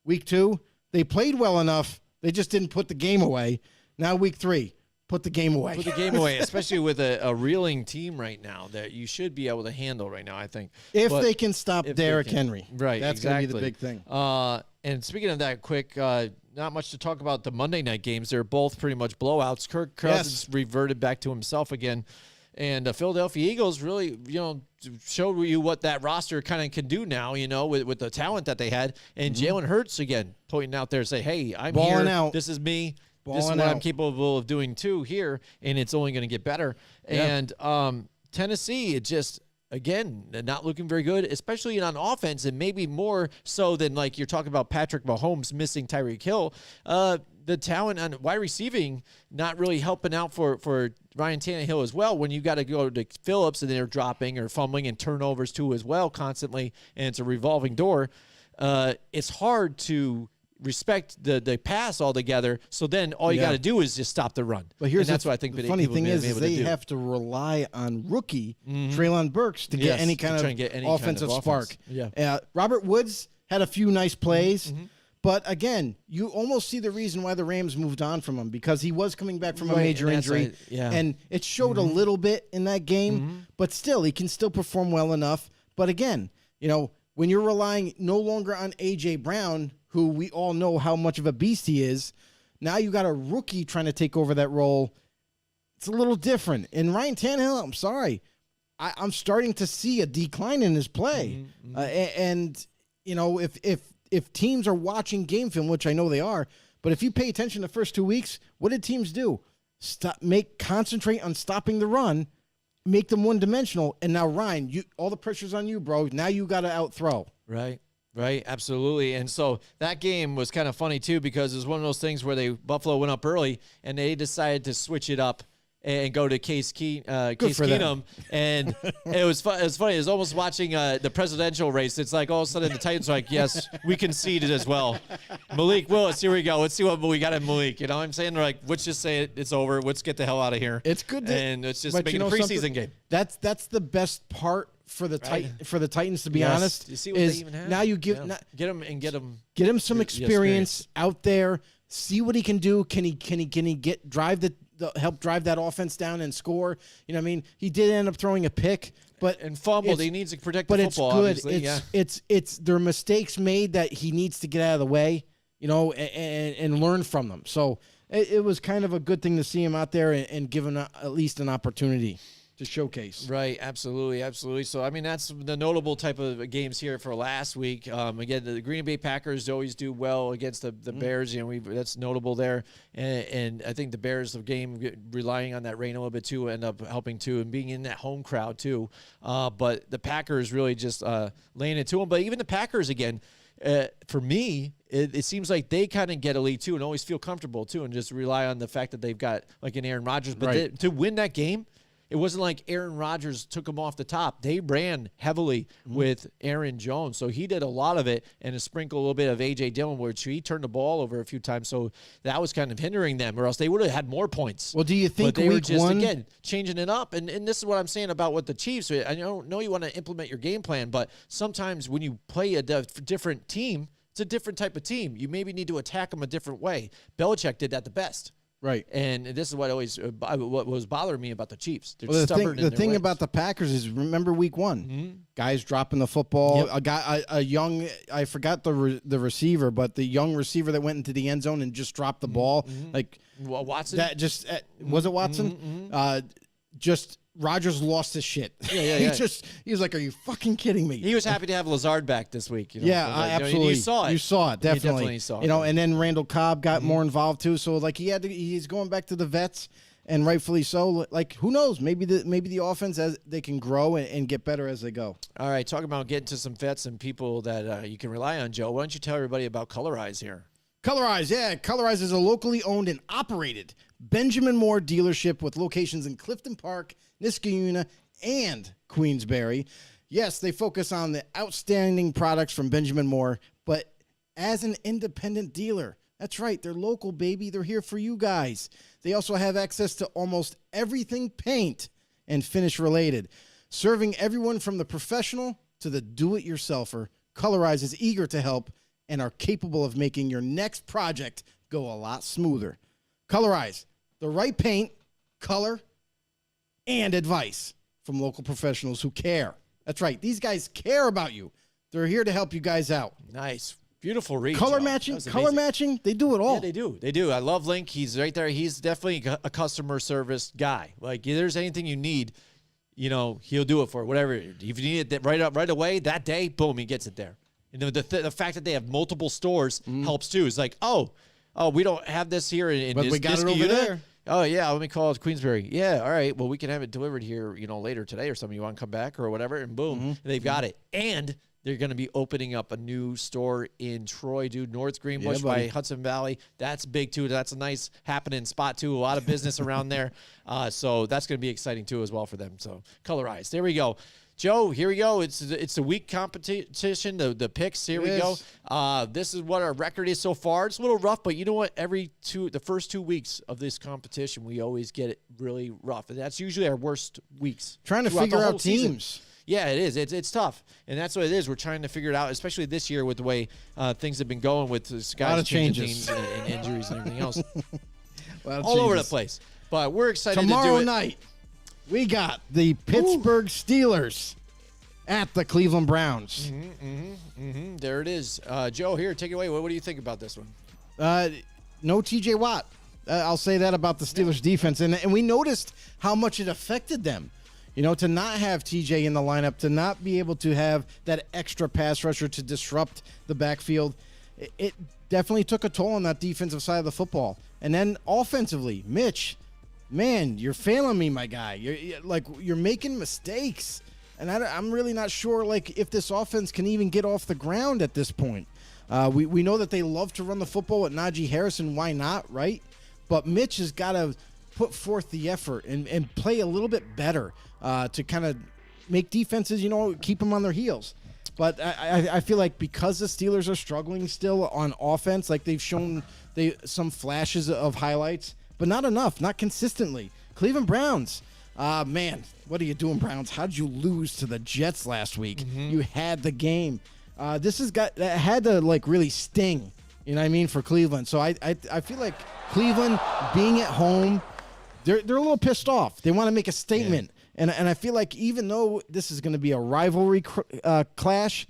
Week 2, they played well enough, they just didn't put the game away. Now week 3, put the game away. Put the game away, especially with a reeling team right now that you should be able to handle right now, I think. If they can stop Derrick Henry. Right, that's exactly. going to be the big thing. And speaking of that, quick, not much to talk about the Monday night games. They're both pretty much blowouts. Kirk Cousins reverted back to himself again. And the Philadelphia Eagles really, showed you what that roster kind of can do now, with the talent that they had. And Jalen Hurts, again, pointing out there, say, hey, I'm balling here. Out. This is me. Balling this is what out. I'm capable of doing, too, here. And it's only going to get better. Yeah. And Tennessee, it just... Again, not looking very good, especially on offense, and maybe more so than like you're talking about Patrick Mahomes missing Tyreek Hill. The talent on wide receiving not really helping out for Ryan Tannehill as well. When you got to go to Phillips and they're dropping or fumbling and turnovers too as well constantly, and it's a revolving door. It's hard to respect the pass altogether. So then all you got to do is just stop the run. But here's that's what I think. The funny thing is they have to rely on rookie Treylon Burks to get any kind of offensive spark. Yeah. Robert Woods had a few nice plays. But again, you almost see the reason why the Rams moved on from him, because he was coming back from a major injury. And it showed a little bit in that game, but still, he can still perform well enough. But again, when you're relying no longer on A.J. Brown, who we all know how much of a beast he is, now you got a rookie trying to take over that role. It's a little different. And Ryan Tannehill, I'm sorry, I'm starting to see a decline in his play. And if teams are watching game film, which I know they are, but if you pay attention the first 2 weeks, what did teams do? Concentrate on stopping the run, make them one-dimensional, and now Ryan, all the pressure's on you, bro. Now you got to out-throw. Right, absolutely. And so that game was kind of funny, too, because it was one of those things where Buffalo went up early, and they decided to switch it up and go to Case Keenum. And it was funny. It was almost watching the presidential race. It's like all of a sudden the Titans are like, yes, we conceded as well. Malik Willis, here we go. Let's see what we got in Malik. You know what I'm saying? They're like, let's just say it's over. Let's get the hell out of here. It's good. And it's just making a preseason game. That's the best part for the Titans, to be honest. You see what they even have? Now you get him some experience out there. See what he can do. Can he help drive that offense down and score? You know what I mean? He did end up throwing a pick, and fumbled. He needs to protect the football. But it's good. It's there are mistakes made that he needs to get out of the way, and learn from them. So it was kind of a good thing to see him out there and give him at least an opportunity to showcase. Right, absolutely. So, I mean, that's the notable type of games here for last week. Again, the Green Bay Packers always do well against the Bears. That's notable there. And I think the Bears, the game, relying on that rain a little bit, too, end up helping, too, and being in that home crowd, too. But the Packers really just laying it to them. But even the Packers, again, for me, it seems like they kind of get a lead, too, and always feel comfortable, too, and just rely on the fact that they've got, like, an Aaron Rodgers. But to win that game, It wasn't like Aaron Rodgers took him off the top. They ran heavily with Aaron Jones. So he did a lot of it and a sprinkle a little bit of A.J. Dillon, which he turned the ball over a few times. So that was kind of hindering them, or else they would have had more points. Well, do you think but they were week just, one, again, changing it up? And this is what I'm saying about what the Chiefs, I know you want to implement your game plan, but sometimes when you play a different team, it's a different type of team. You maybe need to attack them a different way. Belichick did that the best. right? And this is what what was bothering me about the Chiefs. They're Well, stubborn the thing about the Packers is, remember week one, guys dropping the football. Yep. A young, I forgot the receiver, but the young receiver that went into the end zone and just dropped the ball, like Watson. that. Just was it Watson? Just Rodgers lost his shit. Yeah. he was like, "Are you fucking kidding me?" He was happy to have Lazard back this week. Yeah, absolutely. You saw it. You saw it, definitely. You definitely saw it. You know, and then Randall Cobb got more involved too. So like he's going back to the vets, and rightfully so. Like who knows? Maybe the offense, as they can grow and get better as they go. All right, talking about getting to some vets and people that you can rely on, Joe. Why don't you tell everybody about Colorize here? Colorize, yeah. Colorize is a locally owned and operated Benjamin Moore dealership with locations in Clifton Park, Niskayuna, and Queensbury. Yes, they focus on the outstanding products from Benjamin Moore, but as an independent dealer. That's right, they're local, baby. They're here for you guys. They also have access to almost everything paint and finish related. Serving everyone from the professional to the do-it-yourselfer, Colorize is eager to help and are capable of making your next project go a lot smoother. Colorize, the right paint, color, and advice from local professionals who care. That's right. These guys care about you. They're here to help you guys out. Nice. Beautiful read. Color Joe. matching, they do it all. Yeah, they do. I love Link. He's right there. He's definitely a customer service guy. Like, if there's anything you need, he'll do it for whatever. If you need it right away, that day, boom, he gets it there. And the fact that they have multiple stores helps too. It's like, oh, we don't have this here in But this, we got this it over unit. there. Oh, yeah, let me call it Queensbury. Yeah, all right. Well, we can have it delivered here, later today or something. You want to come back or whatever, and boom, they've got it. And they're going to be opening up a new store in Troy, dude, North Greenbush by Hudson Valley. That's big, too. That's a nice happening spot, too. A lot of business around there. So that's going to be exciting, too, as well for them. So Colorize. There we go. Joe, here we go. It's the week competition, the picks. Here we go. This is what our record is so far. It's a little rough, but you know what? The first 2 weeks of this competition, we always get it really rough. And that's usually our worst weeks. Trying to figure out teams. Season. Yeah, it is. It's tough. And that's what it is. We're trying to figure it out, especially this year with the way things have been going with the guys a lot of changing changes. teams and injuries and everything else. All Over the place. But we're excited Tomorrow to do it. night, we got the Pittsburgh Steelers at the Cleveland Browns. There it is. Joe, here, take it away. What do you think about this one? No T.J. Watt. I'll say that about the Steelers defense. And we noticed how much it affected them. To not have TJ in the lineup, to not be able to have that extra pass rusher to disrupt the backfield, it definitely took a toll on that defensive side of the football. And then offensively, Mitch, man, you're failing me, my guy. You're making mistakes. And I'm really not sure if this offense can even get off the ground at this point. We know that they love to run the football with Najee Harris, and why not, right? But Mitch has got to put forth the effort and play a little bit better to kind of make defenses, keep them on their heels. But I feel like because the Steelers are struggling still on offense, like they've shown some flashes of highlights, but not enough, not consistently. Cleveland Browns, man, what are you doing, Browns? How did you lose to the Jets last week? You had the game. This had to really sting, for Cleveland. So I feel like Cleveland being at home, they're a little pissed off. They want to make a statement. Yeah. And I feel like even though this is going to be a rivalry clash,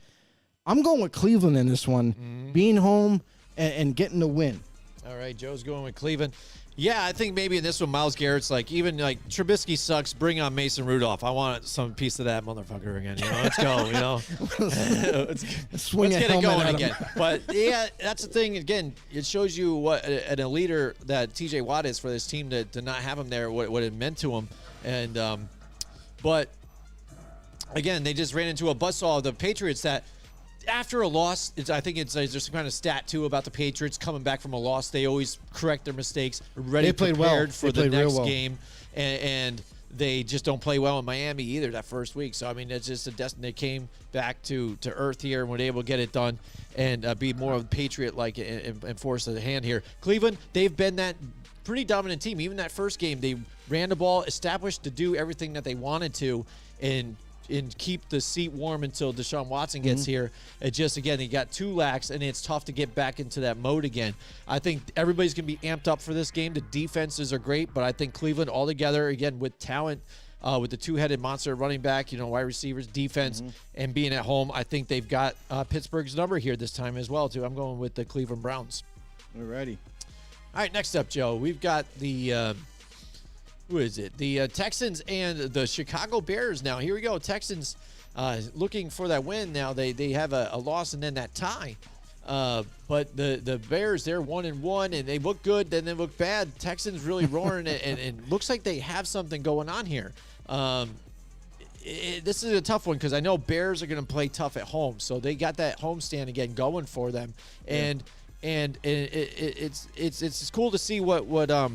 I'm going with Cleveland in this one, being home and getting the win. All right, Joe's going with Cleveland. Yeah, I think maybe in this one, Myles Garrett's Trubisky sucks. Bring on Mason Rudolph. I want some piece of that motherfucker again. Let's go. Let's get it going again. But yeah, that's the thing. Again, it shows you what a leader that T.J. Watt is for this team to not have him there. What it meant to him, and but again, they just ran into a buzzsaw of the Patriots that. After a loss, there's some kind of stat too about the Patriots coming back from a loss. They always correct their mistakes, prepared for the next game, and they just don't play well in Miami either that first week. So, I mean, it's just a destiny. They came back to earth here and were able to get it done and be more of a Patriot-like and force the hand here. Cleveland, they've been that pretty dominant team. Even that first game, they ran the ball, established to do everything that they wanted to, and keep the seat warm until Deshaun Watson gets here. It just, again, he got too lax, and it's tough to get back into that mode again. I think everybody's going to be amped up for this game. The defenses are great, but I think Cleveland altogether, again, with talent, with the two-headed monster running back, wide receivers, defense, and being at home, I think they've got Pittsburgh's number here this time as well, too. I'm going with the Cleveland Browns. Alrighty. All right, next up, Joe, we've got the who is it? The Texans and the Chicago Bears. Now, here we go. Texans looking for that win. Now, they have a loss and then that tie. But the Bears, they're 1-1, and they look good, then they look bad. Texans really roaring, and looks like they have something going on here. This is a tough one because I know Bears are going to play tough at home, so they got that homestand again going for them, and it's cool to see what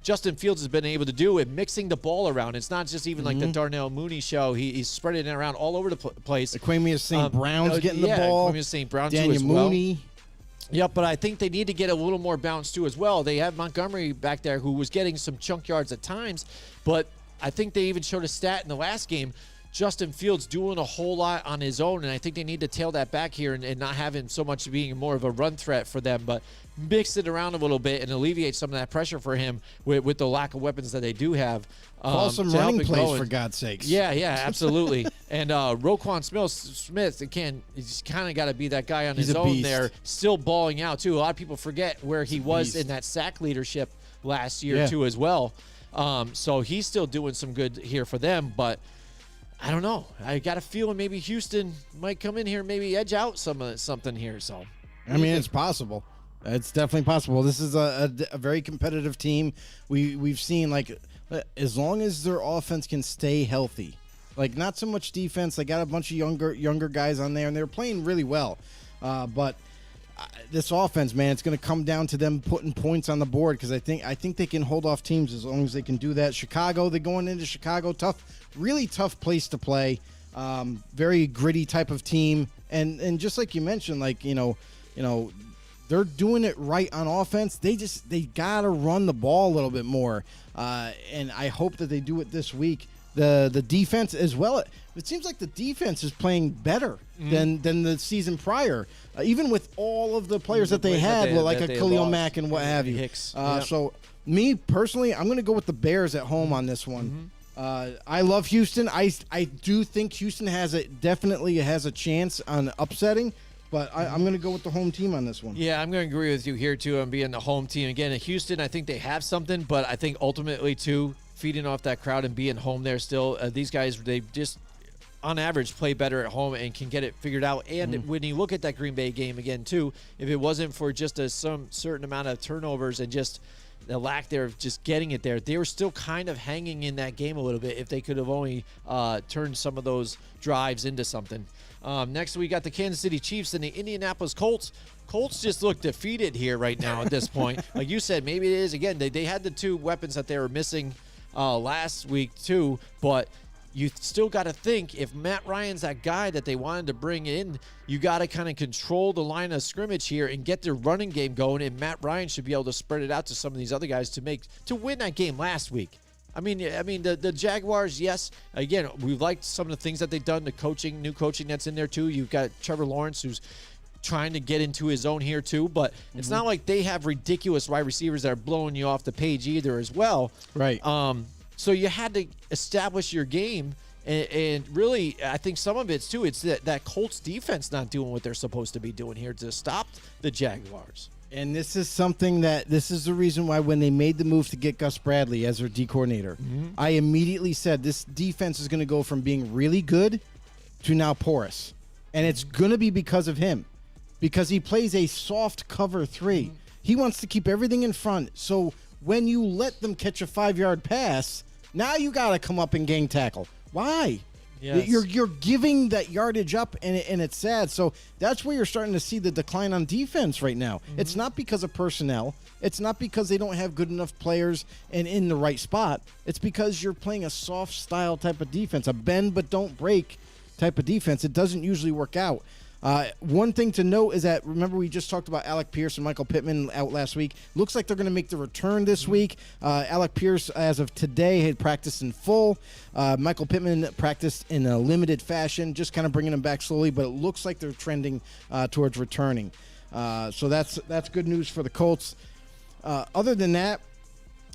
Justin Fields has been able to do in mixing the ball around. It's not just even like the Darnell Mooney show. He's spreading it around all over the place. Aquamius St. Brown's getting the ball. Aquamius St. Brown too Daniel as well. Mooney. Yep, but I think they need to get a little more balance too as well. They have Montgomery back there who was getting some chunk yards at times, but I think they even showed a stat in the last game. Justin Fields doing a whole lot on his own, and I think they need to tail that back here and not have him so much being more of a run threat for them, but mix it around a little bit and alleviate some of that pressure for him with the lack of weapons that they do have. Call some running plays, for God's sakes. Yeah, absolutely. And Roquan Smith, again, he's kind of got to be that guy on his own there, still balling out, too. A lot of people forget where he was in that sack leadership last year, too, as well. So he's still doing some good here for them, but I don't know. I got a feeling maybe Houston might come in here and maybe edge out something here. So, I mean, it's possible. It's definitely possible. This is a very competitive team. We've seen, like, as long as their offense can stay healthy, like not so much defense. They got a bunch of younger guys on there, and they're playing really well. But this offense, man, it's going to come down to them putting points on the board because I think they can hold off teams as long as they can do that. Chicago, they're going into Chicago, really tough place to play. Very gritty type of team, and just like you mentioned, like you know. They're doing it right on offense. They gotta run the ball a little bit more, and I hope that they do it this week. The defense as well. It seems like the defense is playing better than the season prior, even with all of the players that they had, like a Khalil Mack and what have you. So me personally, I'm going to go with the Bears at home on this one. I love Houston. I do think Houston definitely has a chance on upsetting. But I'm going to go with the home team on this one. Yeah, I'm going to agree with you here, too, on being the home team. Again, in Houston, I think they have something, but I think ultimately, too, feeding off that crowd and being home there still, these guys, they just, on average, play better at home and can get it figured out. And when you look at that Green Bay game again, too, if it wasn't for just some certain amount of turnovers and just the lack there of just getting it there, they were still kind of hanging in that game a little bit if they could have only turned some of those drives into something. Next, we got the Kansas City Chiefs and the Indianapolis Colts. Colts just look defeated here right now at this point. Like you said, maybe it is. Again, they had the two weapons that they were missing last week too, but you still got to think if Matt Ryan's that guy that they wanted to bring in, you got to kind of control the line of scrimmage here and get their running game going, and Matt Ryan should be able to spread it out to some of these other guys to win that game last week. I mean, the Jaguars, yes. Again, we've liked some of the things that they've done, the new coaching that's in there too. You've got Trevor Lawrence, who's trying to get into his own here too, but it's not like they have ridiculous wide receivers that are blowing you off the page either as well. Right. So you had to establish your game, and really, I think some of it's too, it's that Colts defense not doing what they're supposed to be doing here to stop the Jaguars. And this is the reason why when they made the move to get Gus Bradley as their D coordinator, I immediately said this defense is going to go from being really good to now porous. And it's going to be because of him, because he plays a soft cover 3. He wants to keep everything in front. So when you let them catch a 5-yard pass, now you got to come up and gang tackle. Why? Yes. You're giving that yardage up, and it's sad. So that's where you're starting to see the decline on defense right now. It's not because of personnel. It's not because they don't have good enough players and in the right spot. It's because you're playing a soft style type of defense, a bend but don't break type of defense. It doesn't usually work out. One thing to note is that, remember, we just talked about Alec Pierce and Michael Pittman out last week. Looks like they're going to make the return this week. Alec Pierce, as of today, had practiced in full. Michael Pittman practiced in a limited fashion, just kind of bringing him back slowly, but it looks like they're trending towards returning. So that's good news for the Colts. Other than that,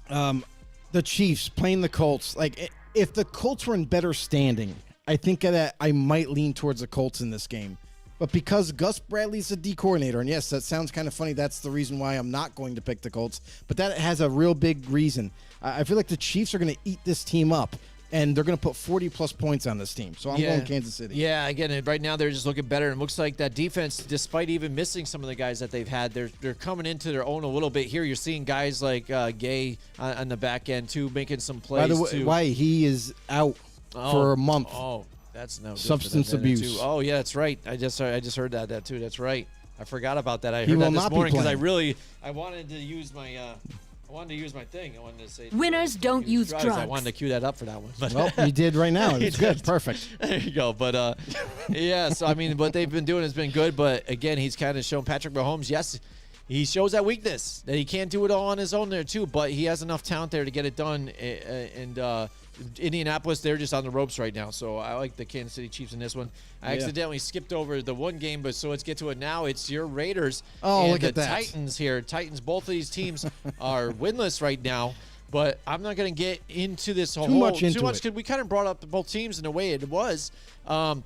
the Chiefs playing the Colts. Like, if the Colts were in better standing, I think that I might lean towards the Colts in this game. But because Gus Bradley's the D coordinator, and yes, that sounds kind of funny, that's the reason why I'm not going to pick the Colts, but that has a real big reason. I feel like the Chiefs are going to eat this team up, and they're going to put 40-plus points on this team. So I'm going Kansas City. Yeah, again, right now they're just looking better. And it looks like that defense, despite even missing some of the guys that they've had, they're coming into their own a little bit here. You're seeing guys like Gay on the back end, too, making some plays. By the way, why he is out for a month. Oh, that's no good substance abuse. Oh, yeah, that's right. I just heard that too. That's right. I forgot about that. I He heard will that this not be morning because playing. I wanted to use my thing. I wanted to say Winners don't use drugs. I wanted to cue that up for that one. But Well, you did right now, and it's good. Perfect. there you go. But yeah, so I mean, what they've been doing has been good. But again, he's kind of shown Patrick Mahomes. Yes, he shows that weakness that he can't do it all on his own there too. But he has enough talent there to get it done. And Indianapolis, they're just on the ropes right now. So I like the Kansas City Chiefs in this one. I accidentally skipped over the one game, but so let's get to it now. It's your Raiders and look at the that. Titans here. Titans, both of these teams are winless right now. But I'm not going to get into this Too much because we kind of brought up both teams in the way it was.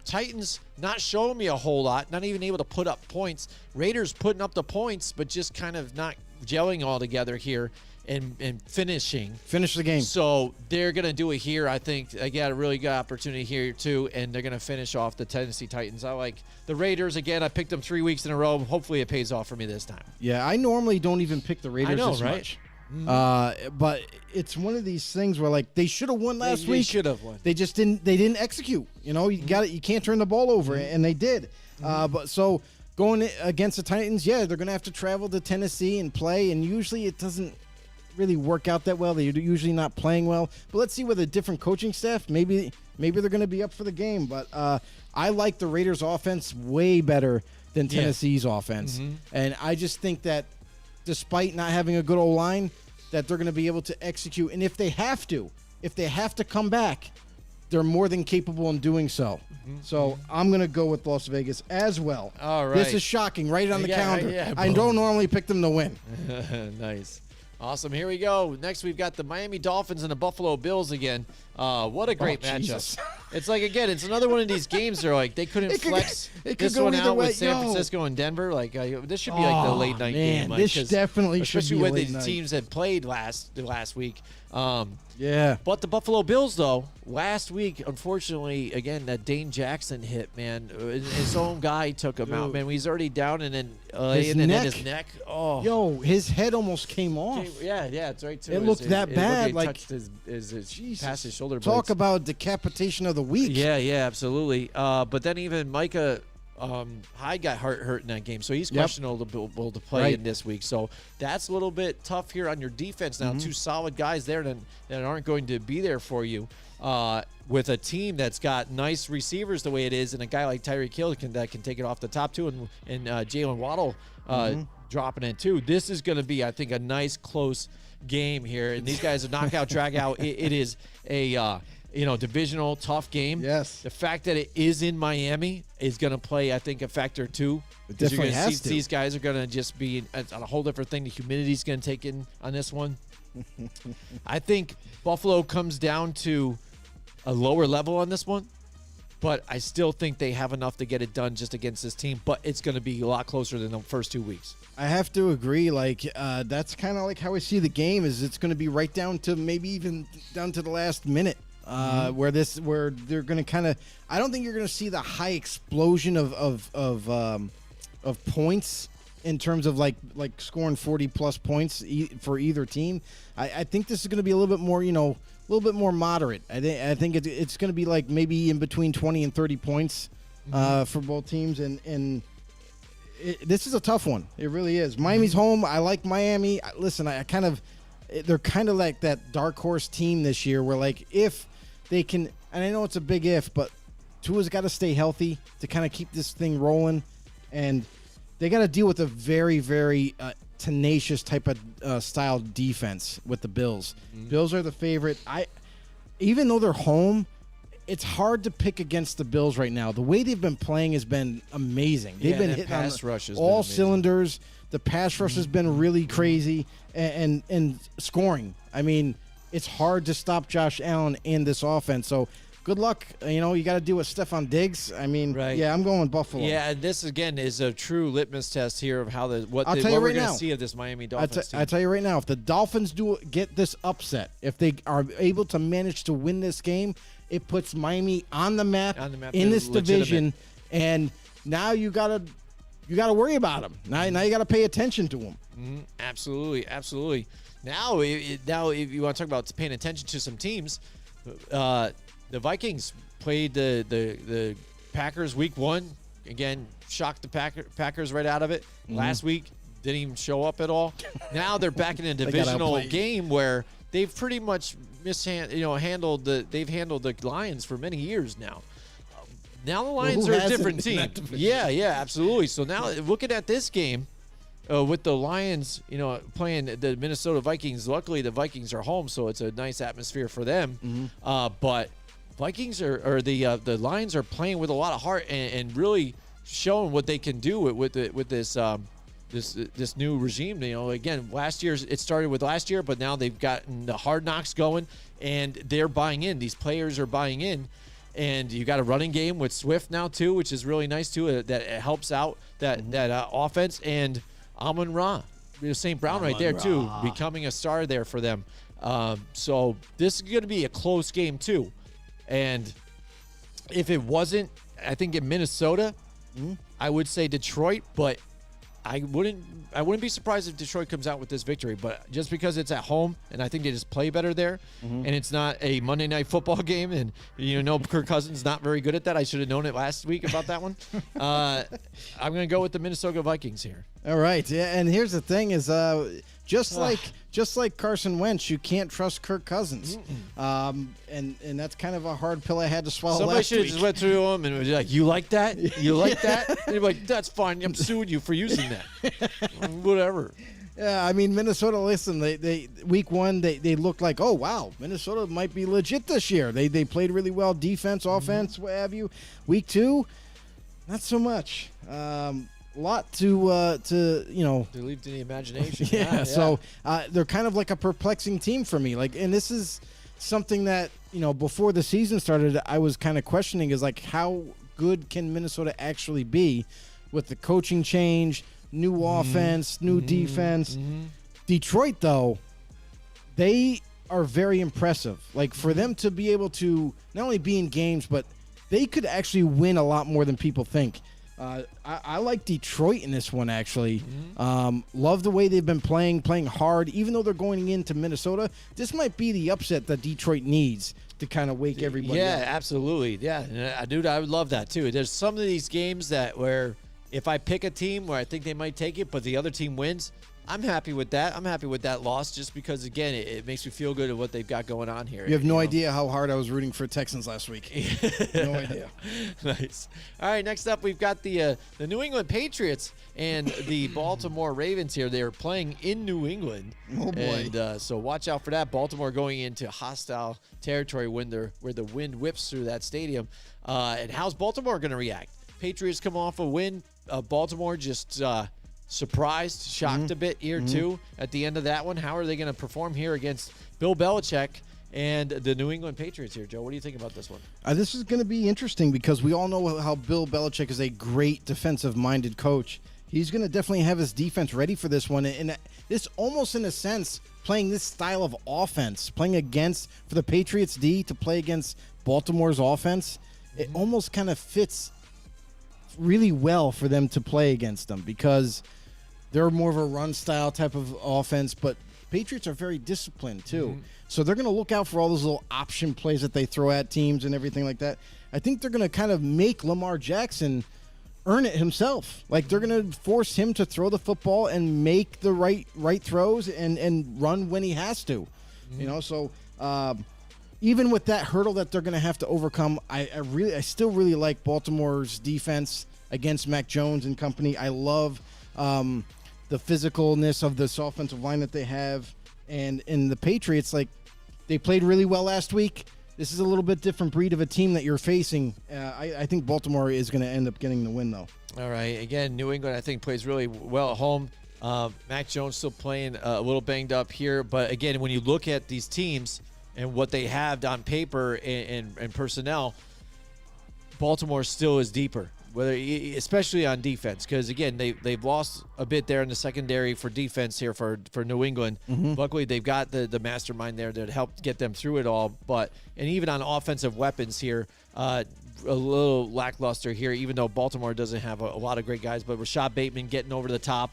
Titans not showing me a whole lot, not even able to put up points. Raiders putting up the points, but just kind of not gelling all together here and finishing. Finish the game. So they're going to do it here. I think they got a really good opportunity here, too, and they're going to finish off the Tennessee Titans. I like the Raiders. Again, I picked them 3 weeks in a row. Hopefully it pays off for me this time. Yeah, I normally don't even pick the Raiders this much. But it's one of these things where, like, they should have won last week. They should have won. They just didn't. They didn't execute. You know, you got it. You can't turn the ball over, and they did. But so going against the Titans, yeah, they're going to have to travel to Tennessee and play, and usually it doesn't really work out that well. They're usually not playing well. But let's see with a different coaching staff, maybe they're going to be up for the game. But I like the Raiders' offense way better than Tennessee's offense, and I just think that despite not having a good O-line, that they're going to be able to execute. And if they have to come back, they're more than capable in doing so. So I'm going to go with Las Vegas as well. All right. This is shocking, right on the calendar. yeah, I don't normally pick them to win. Nice. Awesome. Here we go. Next, we've got the Miami Dolphins and the Buffalo Bills again. What a great matchup. Jesus. It's like, again, it's another one of these games where, like, they couldn't flex this go one either out way. with San Francisco and Denver. Like, this should be like the late night game. Like, this definitely should especially be a with late the night. teams that played last week. Yeah. But the Buffalo Bills, though, last week, unfortunately, again, that Dane Jackson hit, man. His own guy took him out, man. He's already down and then his neck. Oh. Yo, his head almost came off. Yeah, it's right, too. It looked that bad, It like- touched his past his shoulder blades. Talk about decapitation of the week. Yeah, absolutely. But then even Micah Hyde got hurt in that game, so he's questionable to play in this week. So that's a little bit tough here on your defense now. Two solid guys there that aren't going to be there for you. With a team that's got nice receivers the way it is, and a guy like Tyreek Hill that can take it off the top too, and Jalen Waddle dropping it too. This is going to be, I think, a nice close game here. And these guys are knockout, drag out. It is a divisional tough game. Yes. The fact that it is in Miami is going to play, I think, a factor too. It definitely you're gonna has see to. These guys are going to just be on a whole different thing. The humidity's going to take in on this one. I think Buffalo comes down to a lower level on this one, but I still think they have enough to get it done just against this team. But it's going to be a lot closer than the first 2 weeks. I have to agree. Like that's kind of like how I see the game. Is it's going to be right down to maybe even down to the last minute. Where they're going to kind of. I don't think you're going to see the high explosion of points in terms of like scoring 40 plus points for either team. I think this is going to be a little bit more little bit more moderate. I think it's going to be like maybe in between 20 and 30 points for both teams, and this is a tough one. It really is. Miami's home. I like Miami. Listen, they're kind of like that dark horse team this year, where like if they can, and I know it's a big if, but Tua's got to stay healthy to kind of keep this thing rolling, and they got to deal with a very, very tenacious type of style defense with the Bills. Bills are the favorite. Even though they're home, it's hard to pick against the Bills right now. The way they've been playing has been amazing. They've been hitting on all cylinders. The pass rush has been really crazy, and scoring. I mean, it's hard to stop Josh Allen in this offense. So good luck. You got to deal with Stephon Diggs. I mean, yeah, I'm going Buffalo. Yeah, and this again is a true litmus test here of how what we're going to see of this Miami Dolphins team. I tell you right now, if the Dolphins do get this upset, if they are able to manage to win this game, it puts Miami on the map in this division, and now you got to worry about them. Now you got to pay attention to them. Absolutely, absolutely. Now if you want to talk about paying attention to some teams, the Vikings played the Packers week 1. Again, shocked the Packers right out of it. Last week, didn't even show up at all. Now they're back in a divisional game where they've pretty much handled the Lions for many years now. Now the Lions are a different team. Yeah, absolutely. So now looking at this game with the Lions, playing the Minnesota Vikings. Luckily, the Vikings are home, so it's a nice atmosphere for them. But Vikings the Lions are playing with a lot of heart and really showing what they can do with this new regime. Again, it started with last year, but now they've gotten the hard knocks going, and they're buying in. These players are buying in, and you got a running game with Swift now too, which is really nice too. That it helps out that offense, and Amon-Ra, St. Brown right there too, becoming a star there for them. So this is going to be a close game too. And if it wasn't, I think in Minnesota, I would say Detroit, but I wouldn't be surprised if Detroit comes out with this victory. But just because it's at home, and I think they just play better there, and it's not a Monday Night Football game, and Kirk Cousins not very good at that. I should have known it last week about that one. I'm going to go with the Minnesota Vikings here. All right, yeah, and here's the thing: is just like Carson Wentz, you can't trust Kirk Cousins, and that's kind of a hard pill I had to swallow. Somebody last should have week. just went through him and was like, "You like that? You like that?" And you're like, "That's fine. I'm suing you for using that." Whatever. Yeah, I mean Minnesota. Listen, they week 1 they looked like, oh wow, Minnesota might be legit this year. They played really well, defense, offense, what have you. Week 2, not so much. Lot to leave to the imagination. Yeah. So they're kind of like a perplexing team for me. And this is something that before the season started, I was kind of questioning is like how good can Minnesota actually be with the coaching change, new offense, new defense. Detroit though, they are very impressive. Like for them to be able to not only be in games, but they could actually win a lot more than people think. I like Detroit in this one, actually. Love the way they've been playing hard. Even though they're going into Minnesota, this might be the upset that Detroit needs to kind of wake everybody up. Yeah, absolutely. Yeah, dude, I would love that, too. There's some of these games where if I pick a team where I think they might take it, but the other team wins, I'm happy with that. I'm happy with that loss just because, again, it makes me feel good at what they've got going on here. You have no idea how hard I was rooting for Texans last week. No idea. Nice. All right, next up we've got the New England Patriots and the Baltimore Ravens here. They are playing in New England. Oh, boy. And so watch out for that. Baltimore going into hostile territory where the wind whips through that stadium. And how's Baltimore going to react? Patriots come off a win. Baltimore just surprised, shocked a bit here too at the end of that one. How are they going to perform here against Bill Belichick and the New England Patriots here, Joe? What do you think about this one? This is going to be interesting because we all know how Bill Belichick is a great defensive-minded coach. He's going to definitely have his defense ready for this one. And this almost, in a sense, playing this style of offense, playing against, for the Patriots D to play against Baltimore's offense, it almost kind of fits really well for them to play against them because they're more of a run style type of offense, but Patriots are very disciplined too. So they're going to look out for all those little option plays that they throw at teams and everything like that. I think they're going to kind of make Lamar Jackson earn it himself. Like, they're going to force him to throw the football and make the right throws and run when he has to. You know, so even with that hurdle that they're going to have to overcome, I still really like Baltimore's defense against Mac Jones and company. I love the physicalness of this offensive line that they have. And in the Patriots, like, they played really well last week. This is a little bit different breed of a team that you're facing. I think Baltimore is going to end up getting the win, though. All right. Again, New England, I think, plays really well at home. Mac Jones still playing a little banged up here. But, again, when you look at these teams and what they have on paper and personnel, Baltimore still is deeper, especially on defense. Because, again, they've lost a bit there in the secondary for defense here for New England. Luckily, they've got the mastermind there that helped get them through it all. And even on offensive weapons here, a little lackluster here, even though Baltimore doesn't have a lot of great guys. But Rashad Bateman getting over the top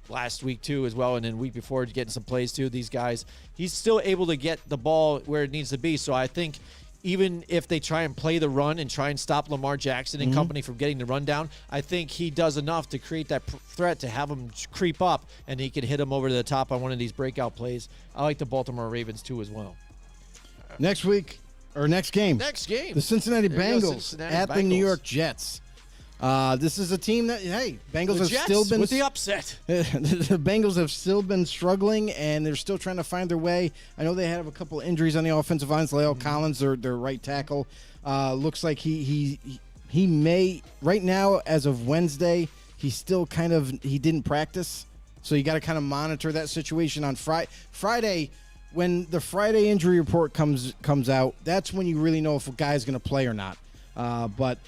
last week too as well, and then week before getting some plays too. These guys, he's still able to get the ball where it needs to be. So I think even if they try and play the run and try and stop Lamar Jackson and company from getting the run down, I think he does enough to create that threat to have him creep up, and he can hit him over to the top on one of these breakout plays. I like the Baltimore Ravens too as well. Next game. The Cincinnati Bengals at the New York Jets. This is a team that, Bengals have still been with the upset. The Bengals have still been struggling, and they're still trying to find their way. I know they have a couple of injuries on the offensive line. La'el Collins, their right tackle, looks like he may right now, as of Wednesday, he's still he didn't practice, so you got to kind of monitor that situation on Friday. When the Friday injury report comes out, that's when you really know if a guy's going to play or not. But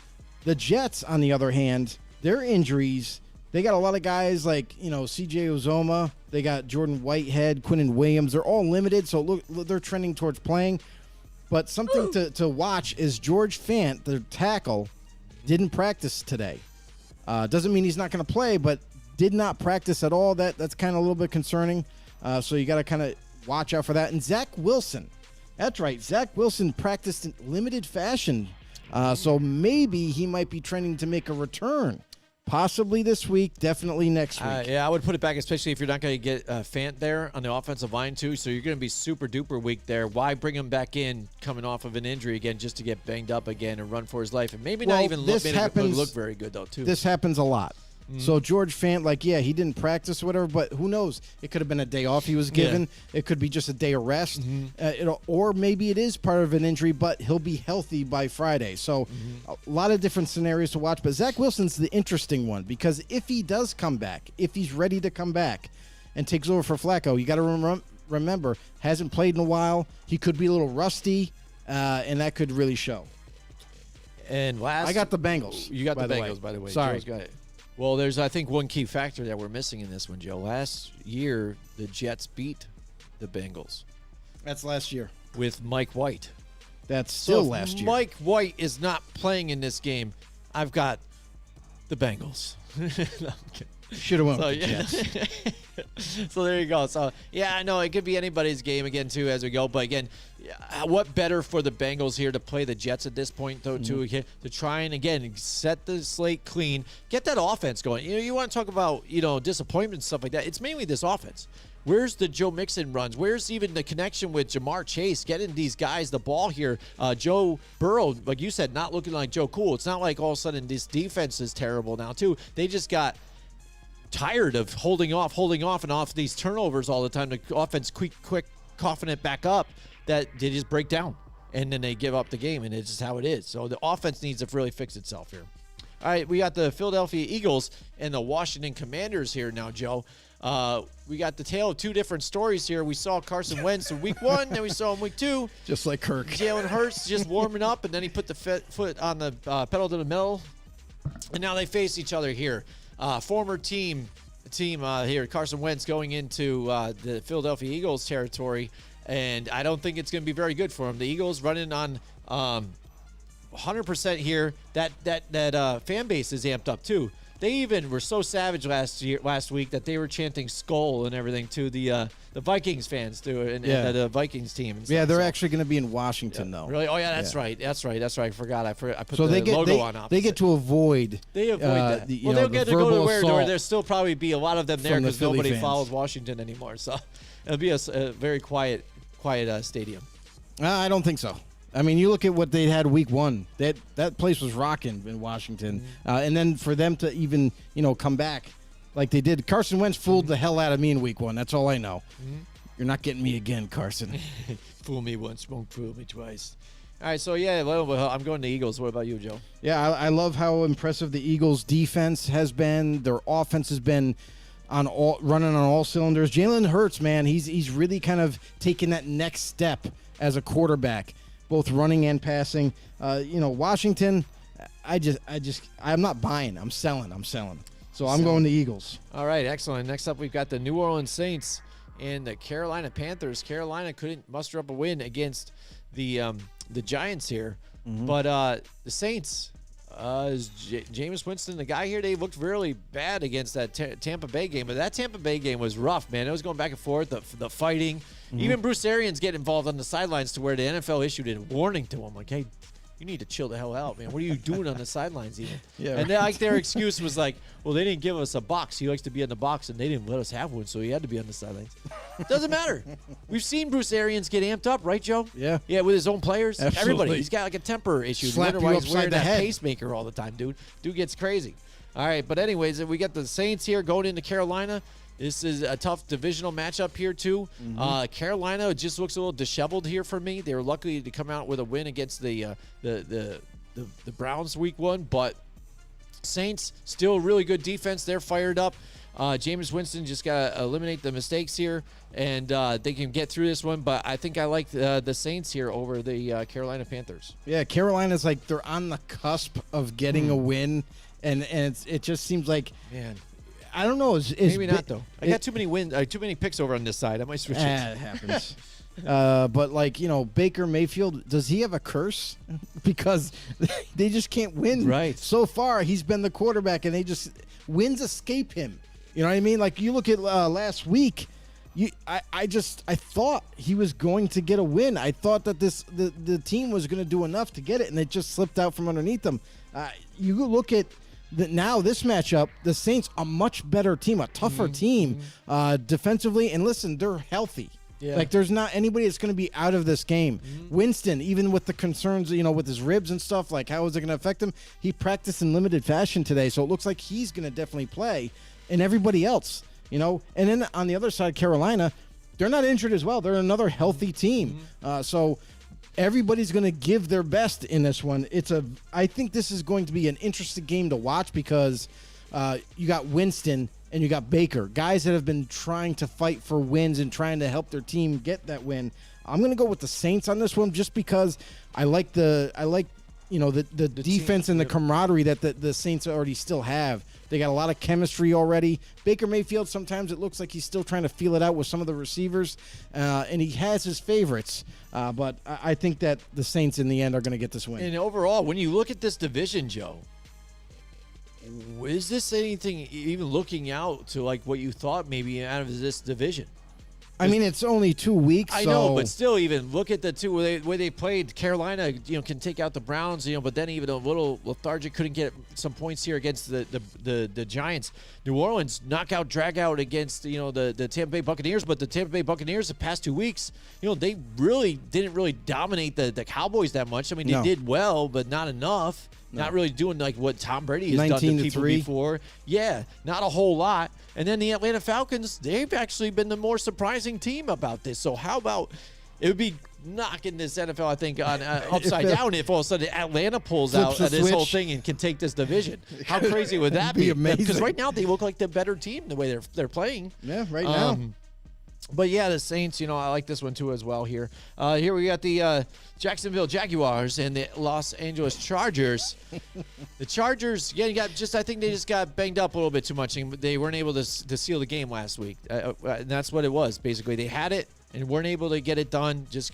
the Jets, on the other hand, their injuries, they got a lot of guys like, C.J. Uzomah. They got Jordan Whitehead, Quinnen Williams. They're all limited, so look, they're trending towards playing. But something to watch is George Fant, the tackle, didn't practice today. Doesn't mean he's not going to play, but did not practice at all. That's kind of a little bit concerning. So you got to kind of watch out for that. And Zach Wilson. That's right. Zach Wilson practiced in limited fashion. So maybe he might be trending to make a return. Possibly this week, definitely next week. Yeah, I would put it back, especially if you're not going to get Fant there on the offensive line, too. So you're going to be super duper weak there. Why bring him back in coming off of an injury again just to get banged up again and run for his life? And maybe not even look very good, though, too. This happens a lot. So George Fant, he didn't practice or whatever, but who knows? It could have been a day off he was given. Yeah. It could be just a day of rest. Or maybe it is part of an injury, but he'll be healthy by Friday. So a lot of different scenarios to watch. But Zach Wilson's the interesting one, because if he does come back, if he's ready to come back and takes over for Flacco, you got to remember, hasn't played in a while. He could be a little rusty, and that could really show. And I got the Bengals. You got the Bengals, by the way. Sorry. Joe's got it. Well, there's, I think, one key factor that we're missing in this one, Joe. Last year, the Jets beat the Bengals. That's last year. With Mike White. That's still last year. Mike White is not playing in this game. I've got the Bengals. Should have went with the Jets. So there you go. So, yeah, I know it could be anybody's game again, too, as we go. But, again, what better for the Bengals here to play the Jets at this point, though, too, to try and, again, set the slate clean, get that offense going. You want to talk about, disappointment and stuff like that. It's mainly this offense. Where's the Joe Mixon runs? Where's even the connection with Jamar Chase, getting these guys the ball here? Joe Burrow, like you said, not looking like Joe Cool. It's not like all of a sudden this defense is terrible now, too. They just got tired of holding off and off these turnovers all the time. The offense quick coughing it back up, that they just break down and then they give up the game, and it's just how it is. So the offense needs to really fix itself here. All right, we got the Philadelphia Eagles and the Washington Commanders here now, Joe. We got the tale of two different stories here. We saw Carson Wentz in week 1, then we saw him week 2. Just like Kirk. Jalen Hurts just warming up, and then he put the foot on the pedal to the metal. And now they face each other here. Former team here, Carson Wentz going into the Philadelphia Eagles territory, and I don't think it's going to be very good for him. The Eagles running on 100% here. That fan base is amped up too. They even were so savage last week that they were chanting "Skull" and everything to the Vikings fans too, and the Vikings team. And Yeah, stuff. they're So- actually going to be in Washington though. Really? Oh yeah, that's right. That's right. I forgot. I put So the logo they, on opposite. they get to avoid. They avoid that. The They'll get to go to verbal where assault there'll still probably be a lot of them there from the because Philly nobody fans. follows Washington anymore. So it'll be a very quiet stadium. I don't think so. I mean, you look at what they had week 1. That place was rocking in Washington, and then for them to even come back like they did. Carson Wentz fooled the hell out of me in week 1. That's all I know. You're not getting me again, Carson. Fool me once, won't fool me twice. All right, so yeah, well, I'm going to Eagles. What about you, Joe? Yeah, I love how impressive the Eagles' defense has been. Their offense has been running on all cylinders. Jalen Hurts, man, he's really kind of taken that next step as a quarterback, both running and passing. Washington, I'm not buying. I'm selling. So I'm going to Eagles. All right, excellent. Next up, we've got the New Orleans Saints and the Carolina Panthers. Carolina couldn't muster up a win against the Giants here, but the Saints, Jameis Winston, the guy here, they looked really bad against that Tampa Bay game. But that Tampa Bay game was rough, man. It was going back and forth, the fighting. Even Bruce Arians getting involved on the sidelines to where the NFL issued a warning to him, like, hey, you need to chill the hell out, man. What are you doing on the sidelines even? Yeah, and then, their excuse was like, well, they didn't give us a box. He likes to be in the box, and they didn't let us have one, so he had to be on the sidelines. Doesn't matter. We've seen Bruce Arians get amped up, right, Joe? Yeah. Yeah, with his own players. Absolutely. Everybody. He's got like a temper issue. Slap Wonder you why he's upside wearing the that head. pacemaker all the time, dude. Dude gets crazy. All right, but anyways, we got the Saints here going into Carolina. This is a tough divisional matchup here, too. Carolina just looks a little disheveled here for me. They were lucky to come out with a win against the Browns week 1, but Saints still really good defense. They're fired up. Jameis Winston just got to eliminate the mistakes here, and they can get through this one. But I think I like the Saints here over the Carolina Panthers. Yeah, Carolina's like they're on the cusp of getting a win, and it just seems like, Man, I don't know. maybe not though. I got too many picks over on this side. I might switch it. It happens. But Baker Mayfield, does he have a curse? Because they just can't win. Right. So far, he's been the quarterback, and wins escape him. You know what I mean? Like you look at last week. I thought he was going to get a win. I thought that the team was going to do enough to get it, and it just slipped out from underneath them. You look at now this matchup, the Saints, a much better team, a tougher team defensively, and listen, they're healthy. Yeah. Like there's not anybody that's going to be out of this game. Winston, even with the concerns, with his ribs and stuff, like how is it going to affect him? He practiced in limited fashion today, so it looks like he's going to definitely play. And everybody else, And then on the other side, Carolina, they're not injured as well. They're another healthy team. So everybody's going to give their best in this one. I think this is going to be an interesting game to watch because you got Winston and you got Baker, guys that have been trying to fight for wins and trying to help their team get that win. I'm going to go with the Saints on this one just because I like the defense team, and the camaraderie that the Saints already still have. They got a lot of chemistry already. Baker Mayfield, sometimes it looks like he's still trying to feel it out with some of the receivers, and he has his favorites. But I think that the Saints in the end are going to get this win. And overall, when you look at this division, Joe, is this anything even looking out to like what you thought maybe out of this division? I mean, it's only 2 weeks. I know, but still, even look at the two where they played. Carolina, can take out the Browns, but then even a little lethargic, couldn't get some points here against the Giants. New Orleans knockout, drag out against the Tampa Bay Buccaneers, but the Tampa Bay Buccaneers the past 2 weeks, they really didn't dominate the Cowboys that much. I mean, they did well, but not enough. No. Not really doing like what Tom Brady has done to people before. Yeah, not a whole lot. And then the Atlanta Falcons, they've actually been the more surprising team about this. So how about it would be knocking this NFL, I think, on upside down if all of a sudden Atlanta pulls out this whole thing and can take this division. How crazy would that be? Amazing. Because right now they look like the better team the way they're playing. Yeah, right now. But yeah, the Saints, I like this one too as well here. Here we got the Jacksonville Jaguars and the Los Angeles Chargers. The Chargers, I think they just got banged up a little bit too much. And they weren't able to seal the game last week. And that's what it was, basically. They had it and weren't able to get it done. Just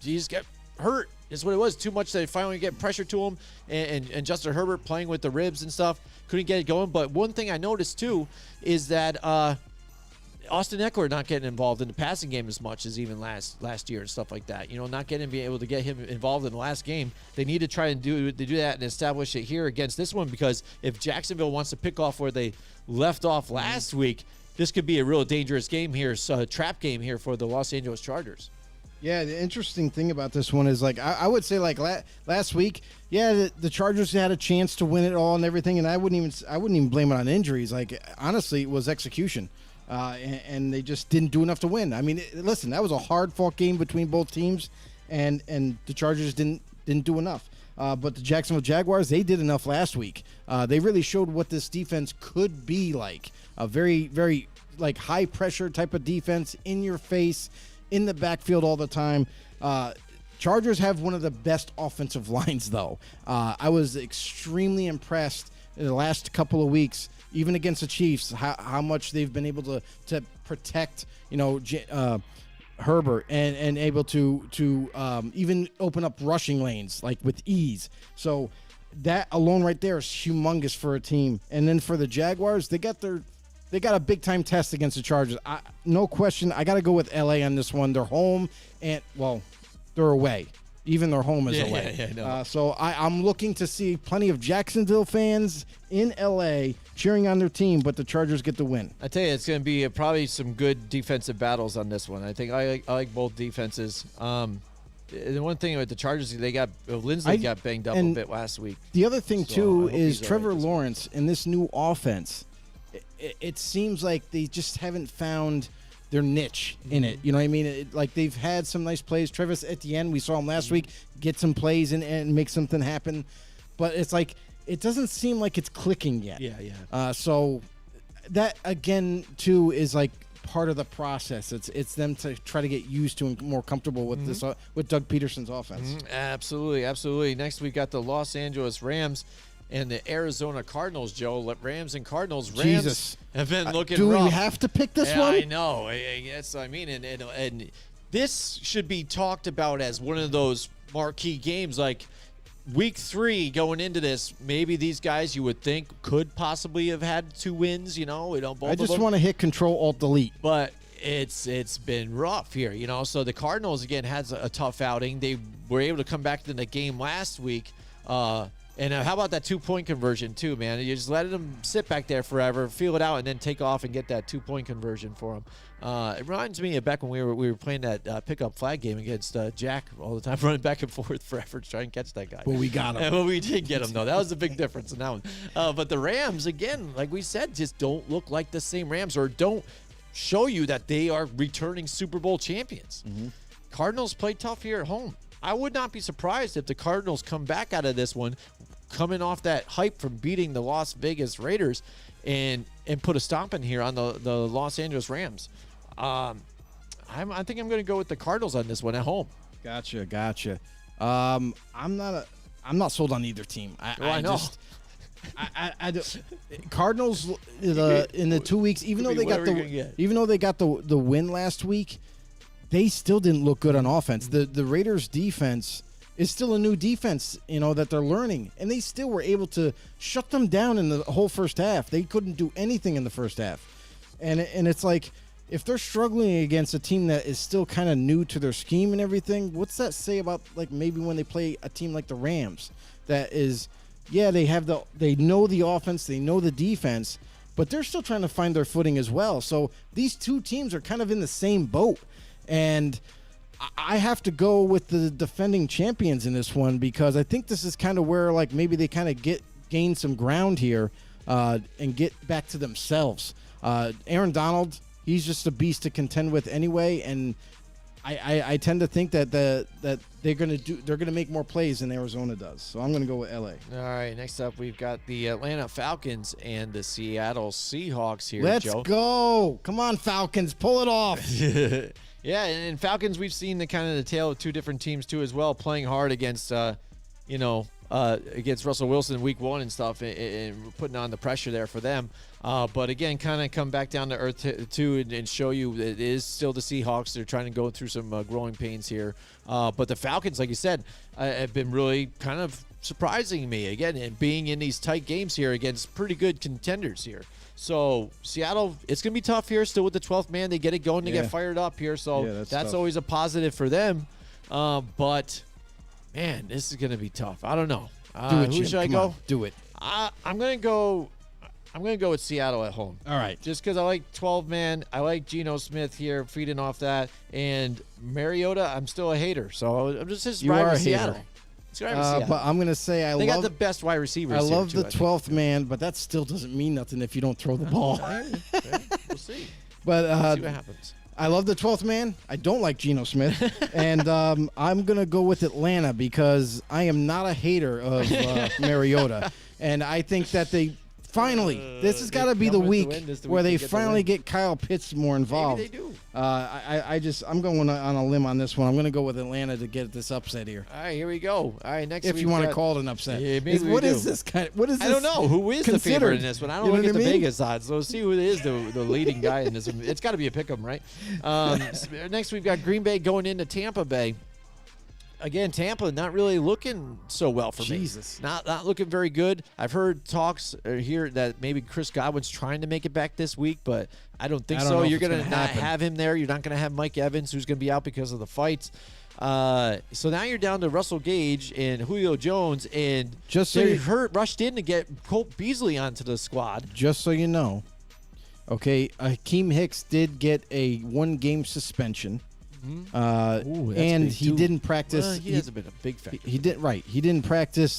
just get hurt. That's what it was. Too much. They finally get pressure to him, and Justin Herbert playing with the ribs and stuff. Couldn't get it going. But one thing I noticed, too, is that Austin Eckler not getting involved in the passing game as much as even last year and stuff like that. Not being able to get him involved in the last game. They need to try and do that and establish it here against this one, because if Jacksonville wants to pick off where they left off last week, this could be a real dangerous game here, trap game here for the Los Angeles Chargers. Yeah, the interesting thing about this one is, like, I would say, like, last week, yeah, the Chargers had a chance to win it all and everything, and I wouldn't even blame it on injuries. Like, honestly, it was execution, and they just didn't do enough to win. I mean, listen, that was a hard-fought game between both teams, and the Chargers didn't do enough. But the Jacksonville Jaguars, they did enough last week. They really showed what this defense could be like. A very, very, like, high-pressure type of defense, in your face, in the backfield all the time. Chargers have one of the best offensive lines, though. I was extremely impressed in the last couple of weeks, even against the Chiefs, how much they've been able to protect, Herbert and able to even open up rushing lanes, like, with ease. So that alone right there is humongous for a team. And then for the Jaguars, they got a big-time test against the Chargers. No question. I got to go with L.A. on this one. They're home, and, well, they're away. Even their home is away. Yeah, no. So I'm looking to see plenty of Jacksonville fans in L.A. cheering on their team, but the Chargers get the win. I tell you, it's going to be probably some good defensive battles on this one. I think I like both defenses. The one thing with the Chargers, Lindsey got banged up a bit last week. The other thing, too, is Trevor right Lawrence in this new offense. It seems like they just haven't found their niche in it. You know what I mean? Like, they've had some nice plays. Travis Etienne, we saw him last week, get some plays and make something happen. But it's like, it doesn't seem like it's clicking yet. Yeah. So that, again, too, is like part of the process. It's them to try to get used to and more comfortable with this with Doug Peterson's offense. Absolutely. Next, we've got the Los Angeles Rams and the Arizona Cardinals, Joe. Rams and Cardinals. Rams Jesus. have been looking Do rough. we have to pick this one? I know. Yes, I mean, and this should be talked about as one of those marquee games. Like, week 3 going into this, maybe these guys you would think could possibly have had 2 wins. Both I of just them. want to hit Control-Alt-Delete. But it's been rough here, So the Cardinals, again, had a tough outing. They were able to come back in the game last week. And how about that 2-point conversion, too, man? You just let them sit back there forever, feel it out, and then take off and get that 2-point conversion for them. It reminds me of back when we were playing that pickup flag game against Jack all the time, running back and forth forever to try and catch that guy. Well, we got him. Well, we did get him, though. That was the big difference in that one. But the Rams, again, like we said, just don't look like the same Rams, or don't show you that they are returning Super Bowl champions. Cardinals play tough here at home. I would not be surprised if the Cardinals come back out of this one coming off that hype from beating the Las Vegas Raiders and put a stomp in here on the Los Angeles Rams. I think I'm going to go with the Cardinals on this one at home. Gotcha. I'm not sold on either team. I know. Cardinals in the 2 weeks, even though they got the win last week, they still didn't look good on offense. The Raiders defense is still a new defense, that they're learning, and they still were able to shut them down in the whole first half. They couldn't do anything in the first half, and it's like, if they're struggling against a team that is still kind of new to their scheme and everything, what's that say about, like, maybe when they play a team like the Rams that is, they know the offense, they know the defense, but they're still trying to find their footing as well. So these two teams are kind of in the same boat, and I have to go with the defending champions in this one, because I think this is kind of where, like, maybe they kind of gain some ground here and get back to themselves. Aaron Donald, he's just a beast to contend with anyway, and I tend to think that they're gonna make more plays than Arizona does. So I'm gonna go with LA. All right, next up we've got the Atlanta Falcons and the Seattle Seahawks here. Let's Joe. go! Come on, Falcons, pull it off. Yeah, and Falcons, we've seen the kind of the tale of two different teams too as well, playing hard against against Russell Wilson week 1 and stuff, and putting on the pressure there for them. But again, kind of come back down to earth too, and show you that it is still the Seahawks. They're trying to go through some growing pains here. But the Falcons, like you said, have been really kind of surprising me again, and being in these tight games here against pretty good contenders here. So Seattle, it's going to be tough here still with the 12th man. They get it going. They get fired up here. So that's always a positive for them. But, man, this is going to be tough. I don't know. Who should I go? Do it. I'm going to go with Seattle at home. All right. Just because I like 12-man. I like Geno Smith here feeding off that. And Mariota, I'm still a hater. So I'm just riding with Seattle. But I'm going to say they got the best wide receivers. I love the 12th man, but that still doesn't mean nothing if you don't throw the ball. We'll see. But we'll see what happens. I love the 12th man. I don't like Geno Smith. And I'm going to go with Atlanta because I am not a hater of Mariota. And I think that they finally, this has got to be the week where they finally get Kyle Pitts more involved. Maybe they do. I'm going on a limb on this one. I'm going to go with Atlanta to get this upset here. All right, here we go. All right, next if you want to call it an upset. Yeah, what is this kind of, what is this? I don't know. Who is the favorite in this one? I don't look at the Vegas odds. So let's see who is the leading guy in this one. It's got to be a pick 'em, right? Next, we've got Green Bay going into Tampa Bay. Again, Tampa not really looking so well for me. Not looking very good. I've heard talks here that maybe Chris Godwin's trying to make it back this week, but I don't think so. You're going to not have him there. You're not going to have Mike Evans, who's going to be out because of the fights. So now you're down to Russell Gage and Julio Jones, and rushed in to get Colt Beasley onto the squad. Just so you know, okay, Akeem Hicks did get a 1-game suspension. And he didn't practice. Well, he hasn't been a big factor. He didn't practice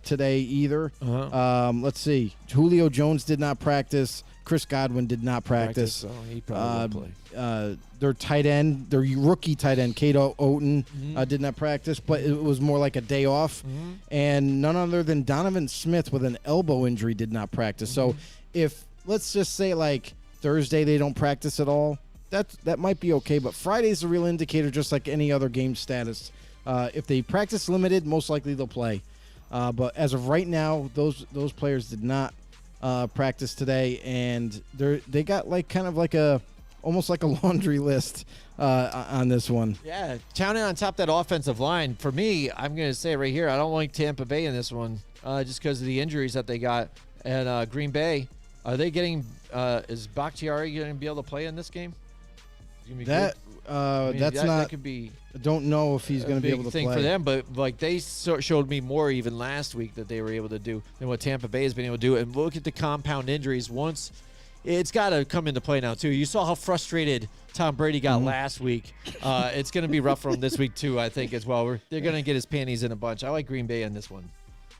today either. Let's see. Julio Jones did not practice. Chris Godwin did not practice. So he probably won't play. Their tight end, their rookie tight end, Kato Oten, did not practice, but it was more like a day off. And none other than Donovan Smith with an elbow injury did not practice. So if, let's just say, like Thursday they don't practice at all, that might be okay, but Friday's a real indicator, just like any other game status. If they practice limited, most likely they'll play. But as of right now, those players did not practice today, and they got almost like a laundry list on this one. Yeah, counting on top of that offensive line. For me, I'm going to say right here, I don't like Tampa Bay in this one, just because of the injuries that they got. And Green Bay, are they getting? Is Bakhtiari going to be able to play in this game? That could be. I don't know if he's going to be able to play. Thing for them, but like they showed me more even last week that they were able to do than what Tampa Bay has been able to do. And look at the compound injuries. Once it's got to come into play now too. You saw how frustrated Tom Brady got last week. It's going to be rough for him this week too, I think, as well. They're going to get his panties in a bunch. I like Green Bay in this one.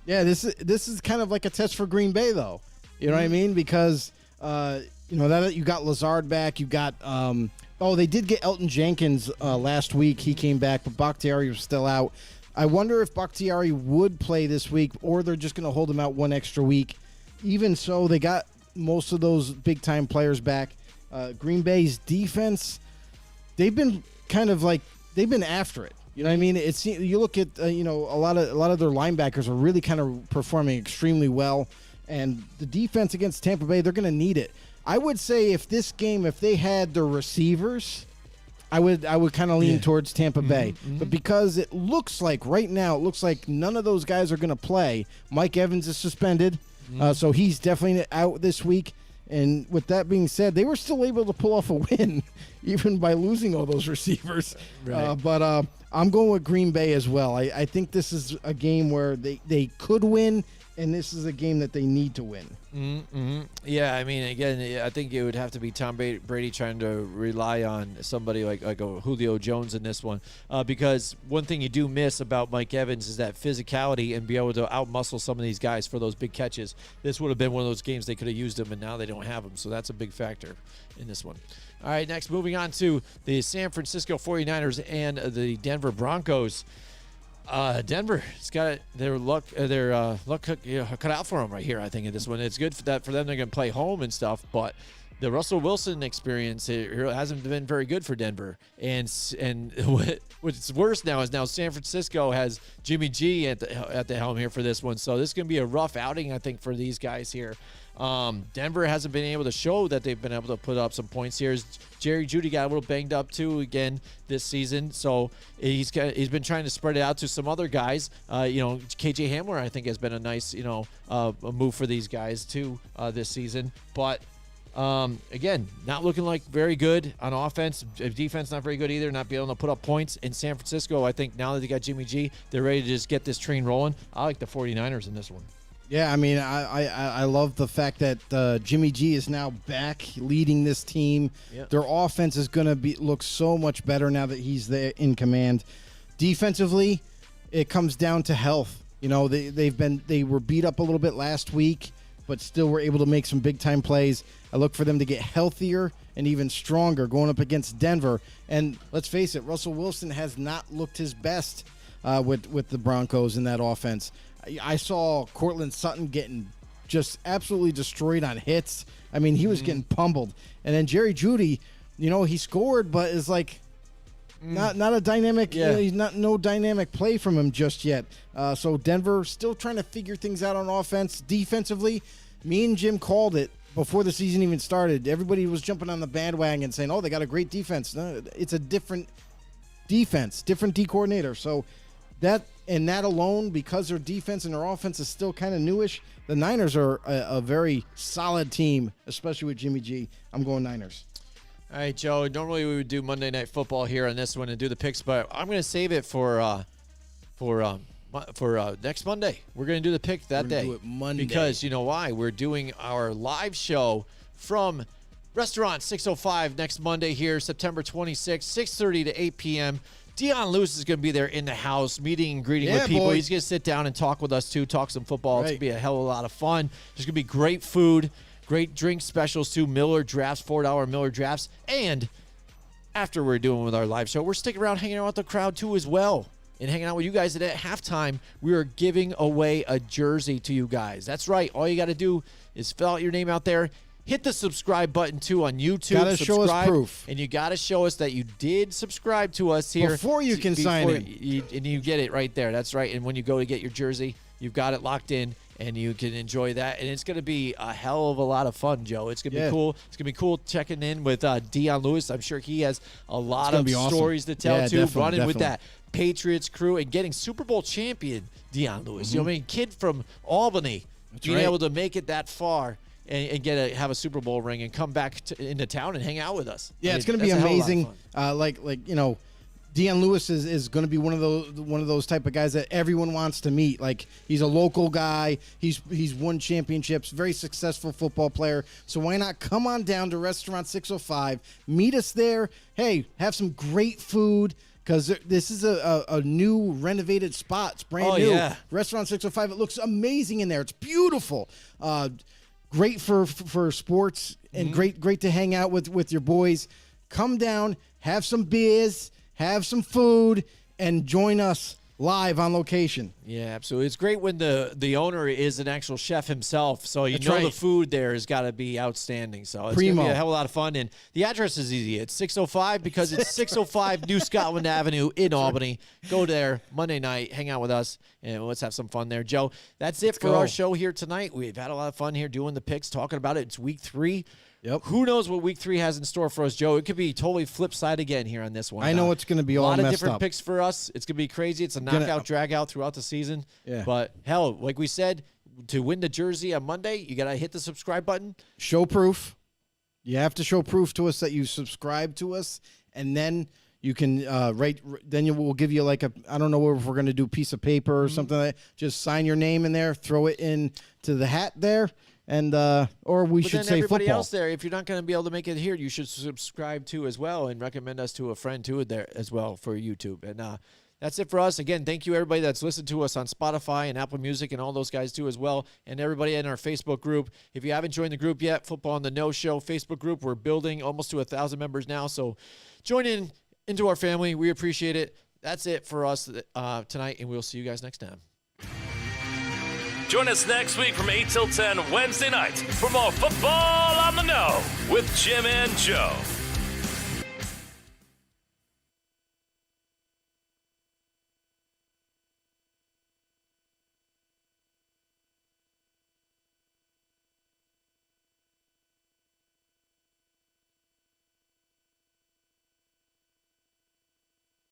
Yeah, this is kind of like a test for Green Bay, though. You know what I mean? Because that you got Lazard back, you got. They did get Elton Jenkins last week. He came back, but Bakhtiari was still out. I wonder if Bakhtiari would play this week, or they're just going to hold him out one extra week. Even so, they got most of those big-time players back. Green Bay's defense, they've been they've been after it. You know what I mean? It's, you look at a lot of their linebackers are really kind of performing extremely well, and the defense against Tampa Bay, they're going to need it. I would say if they had the receivers, I would kind of lean towards Tampa Bay. But because it looks like right now, none of those guys are going to play. Mike Evans is suspended, so he's definitely out this week. And with that being said, they were still able to pull off a win, even by losing all those receivers. Right. But I'm going with Green Bay as well. I think this is a game where they could win, and this is a game that they need to win. Yeah, I mean, again, I think it would have to be Tom Brady trying to rely on somebody like a Julio Jones in this one, because one thing you do miss about Mike Evans is that physicality and be able to outmuscle some of these guys for those big catches. This would have been one of those games they could have used him, and now they don't have him, so that's a big factor in this one. All right, next, moving on to the San Francisco 49ers and the Denver Broncos. Denver, it's got their luck cut out for them right here. I think in this one, it's good for them. They're going to play home and stuff, but the Russell Wilson experience hasn't been very good for Denver. And what's worse now is San Francisco has Jimmy G at the helm here for this one. So this is going to be a rough outing, I think, for these guys here. Denver hasn't been able to show that they've been able to put up some points here. Jerry Jeudy got a little banged up too again this season, so he's been trying to spread it out to some other guys. KJ Hamler I think has been a nice a move for these guys too this season, but again, not looking like very good on offense. Defense not very good either, not being able to put up points. In San Francisco, I think now that they got Jimmy G, they're ready to just get this train rolling. I like the 49ers in this one. Yeah, I mean, I love the fact that Jimmy G is now back leading this team. Yep. Their offense is going to look so much better now that he's there in command. Defensively, it comes down to health. They were beat up a little bit last week, but still were able to make some big time plays. I look for them to get healthier and even stronger going up against Denver. And let's face it, Russell Wilson has not looked his best with the Broncos in that offense. I saw Cortland Sutton getting just absolutely destroyed on hits. I mean, he was getting pummeled. And then Jerry Jeudy, he scored, but is like not a dynamic. Yeah. He's no dynamic play from him just yet. So Denver still trying to figure things out on offense. Defensively, me and Jim called it before the season even started. Everybody was jumping on the bandwagon saying, "Oh, they got a great defense." No, it's a different defense, different D coordinator. So that alone, because their defense and their offense is still kind of newish, the Niners are a very solid team, especially with Jimmy G. I'm going Niners. All right, Joe. Normally we would do Monday Night Football here on this one and do the picks, but I'm going to save it for next Monday. We're going to do the pick that day. Do it Monday. Because you know why? We're doing our live show from Restaurant 605 next Monday here, September 26th, 6:30 to 8 p.m. Dion Lewis is going to be there in the house, meeting and greeting with people. Boy. He's going to sit down and talk with us, too, talk some football. Right. It's going to be a hell of a lot of fun. There's going to be great food, great drink specials, too, Miller Drafts, $4 Miller Drafts. And after we're doing with our live show, we're sticking around hanging out with the crowd, too, as well. And hanging out with you guys. And at halftime, we are giving away a jersey to you guys. That's right. All you got to do is fill out your name out there. Hit the subscribe button, too, on YouTube. Gotta show us proof. And you got to show us that you did subscribe to us here. Before you can sign in. And you get it right there. That's right. And when you go to get your jersey, you've got it locked in, and you can enjoy that. And it's going to be a hell of a lot of fun, Joe. It's going to be cool. It's going to be cool checking in with Dion Lewis. I'm sure he has a lot of stories to tell, too, running with that Patriots crew and getting Super Bowl champion Dion Lewis. You know what I mean? Kid from Albany, being able to make it that far and have a Super Bowl ring and come back into town and hang out with us. Yeah, it's going to be amazing. Dion Lewis is going to be one of those type of guys that everyone wants to meet. Like, he's a local guy. He's won championships. Very successful football player. So why not come on down to Restaurant 605? Meet us there. Hey, have some great food. Because this is a new renovated spot. It's brand new. Yeah. Restaurant 605. It looks amazing in there. It's beautiful. Great for sports and great to hang out with your boys. Come down, have some beers, have some food, and join us live on location. Yeah, absolutely. It's great when the owner is an actual chef himself, so the food there has got to be outstanding. So it's going to be a hell of a lot of fun. And the address is easy. It's 605 because it's 605 New Scotland Avenue in Albany. Go there Monday night, hang out with us, and let's have some fun there. Joe, that's it for our show here tonight. We've had a lot of fun here doing the picks, talking about it. It's week 3. Yep. Who knows what week 3 has in store for us, Joe? It could be totally flip side again here on this one. I know it's going to be all messed up. A lot of different picks for us. It's going to be crazy. It's a knockout, drag out throughout the season. Yeah. But, hell, like we said, to win the jersey on Monday, you got to hit the subscribe button. Show proof. You have to show proof to us that you subscribe to us, and then you can then we'll give you like I don't know if we're going to do a piece of paper or something like that. Just sign your name in there, throw it into the hat there. And or we should say everybody football. Else there, if you're not going to be able to make it here, you should subscribe to as well and recommend us to a friend too there as well for YouTube. And that's it for us. Again, thank you everybody that's listened to us on Spotify and Apple Music and all those guys too as well. And everybody in our Facebook group. If you haven't joined the group yet, Football on the No Show Facebook group, we're building almost to 1,000 members now. So join into our family. We appreciate it. That's it for us tonight, and we'll see you guys next time. Join us next week from 8 till 10 Wednesday nights for more Football on the Know with Jim and Joe.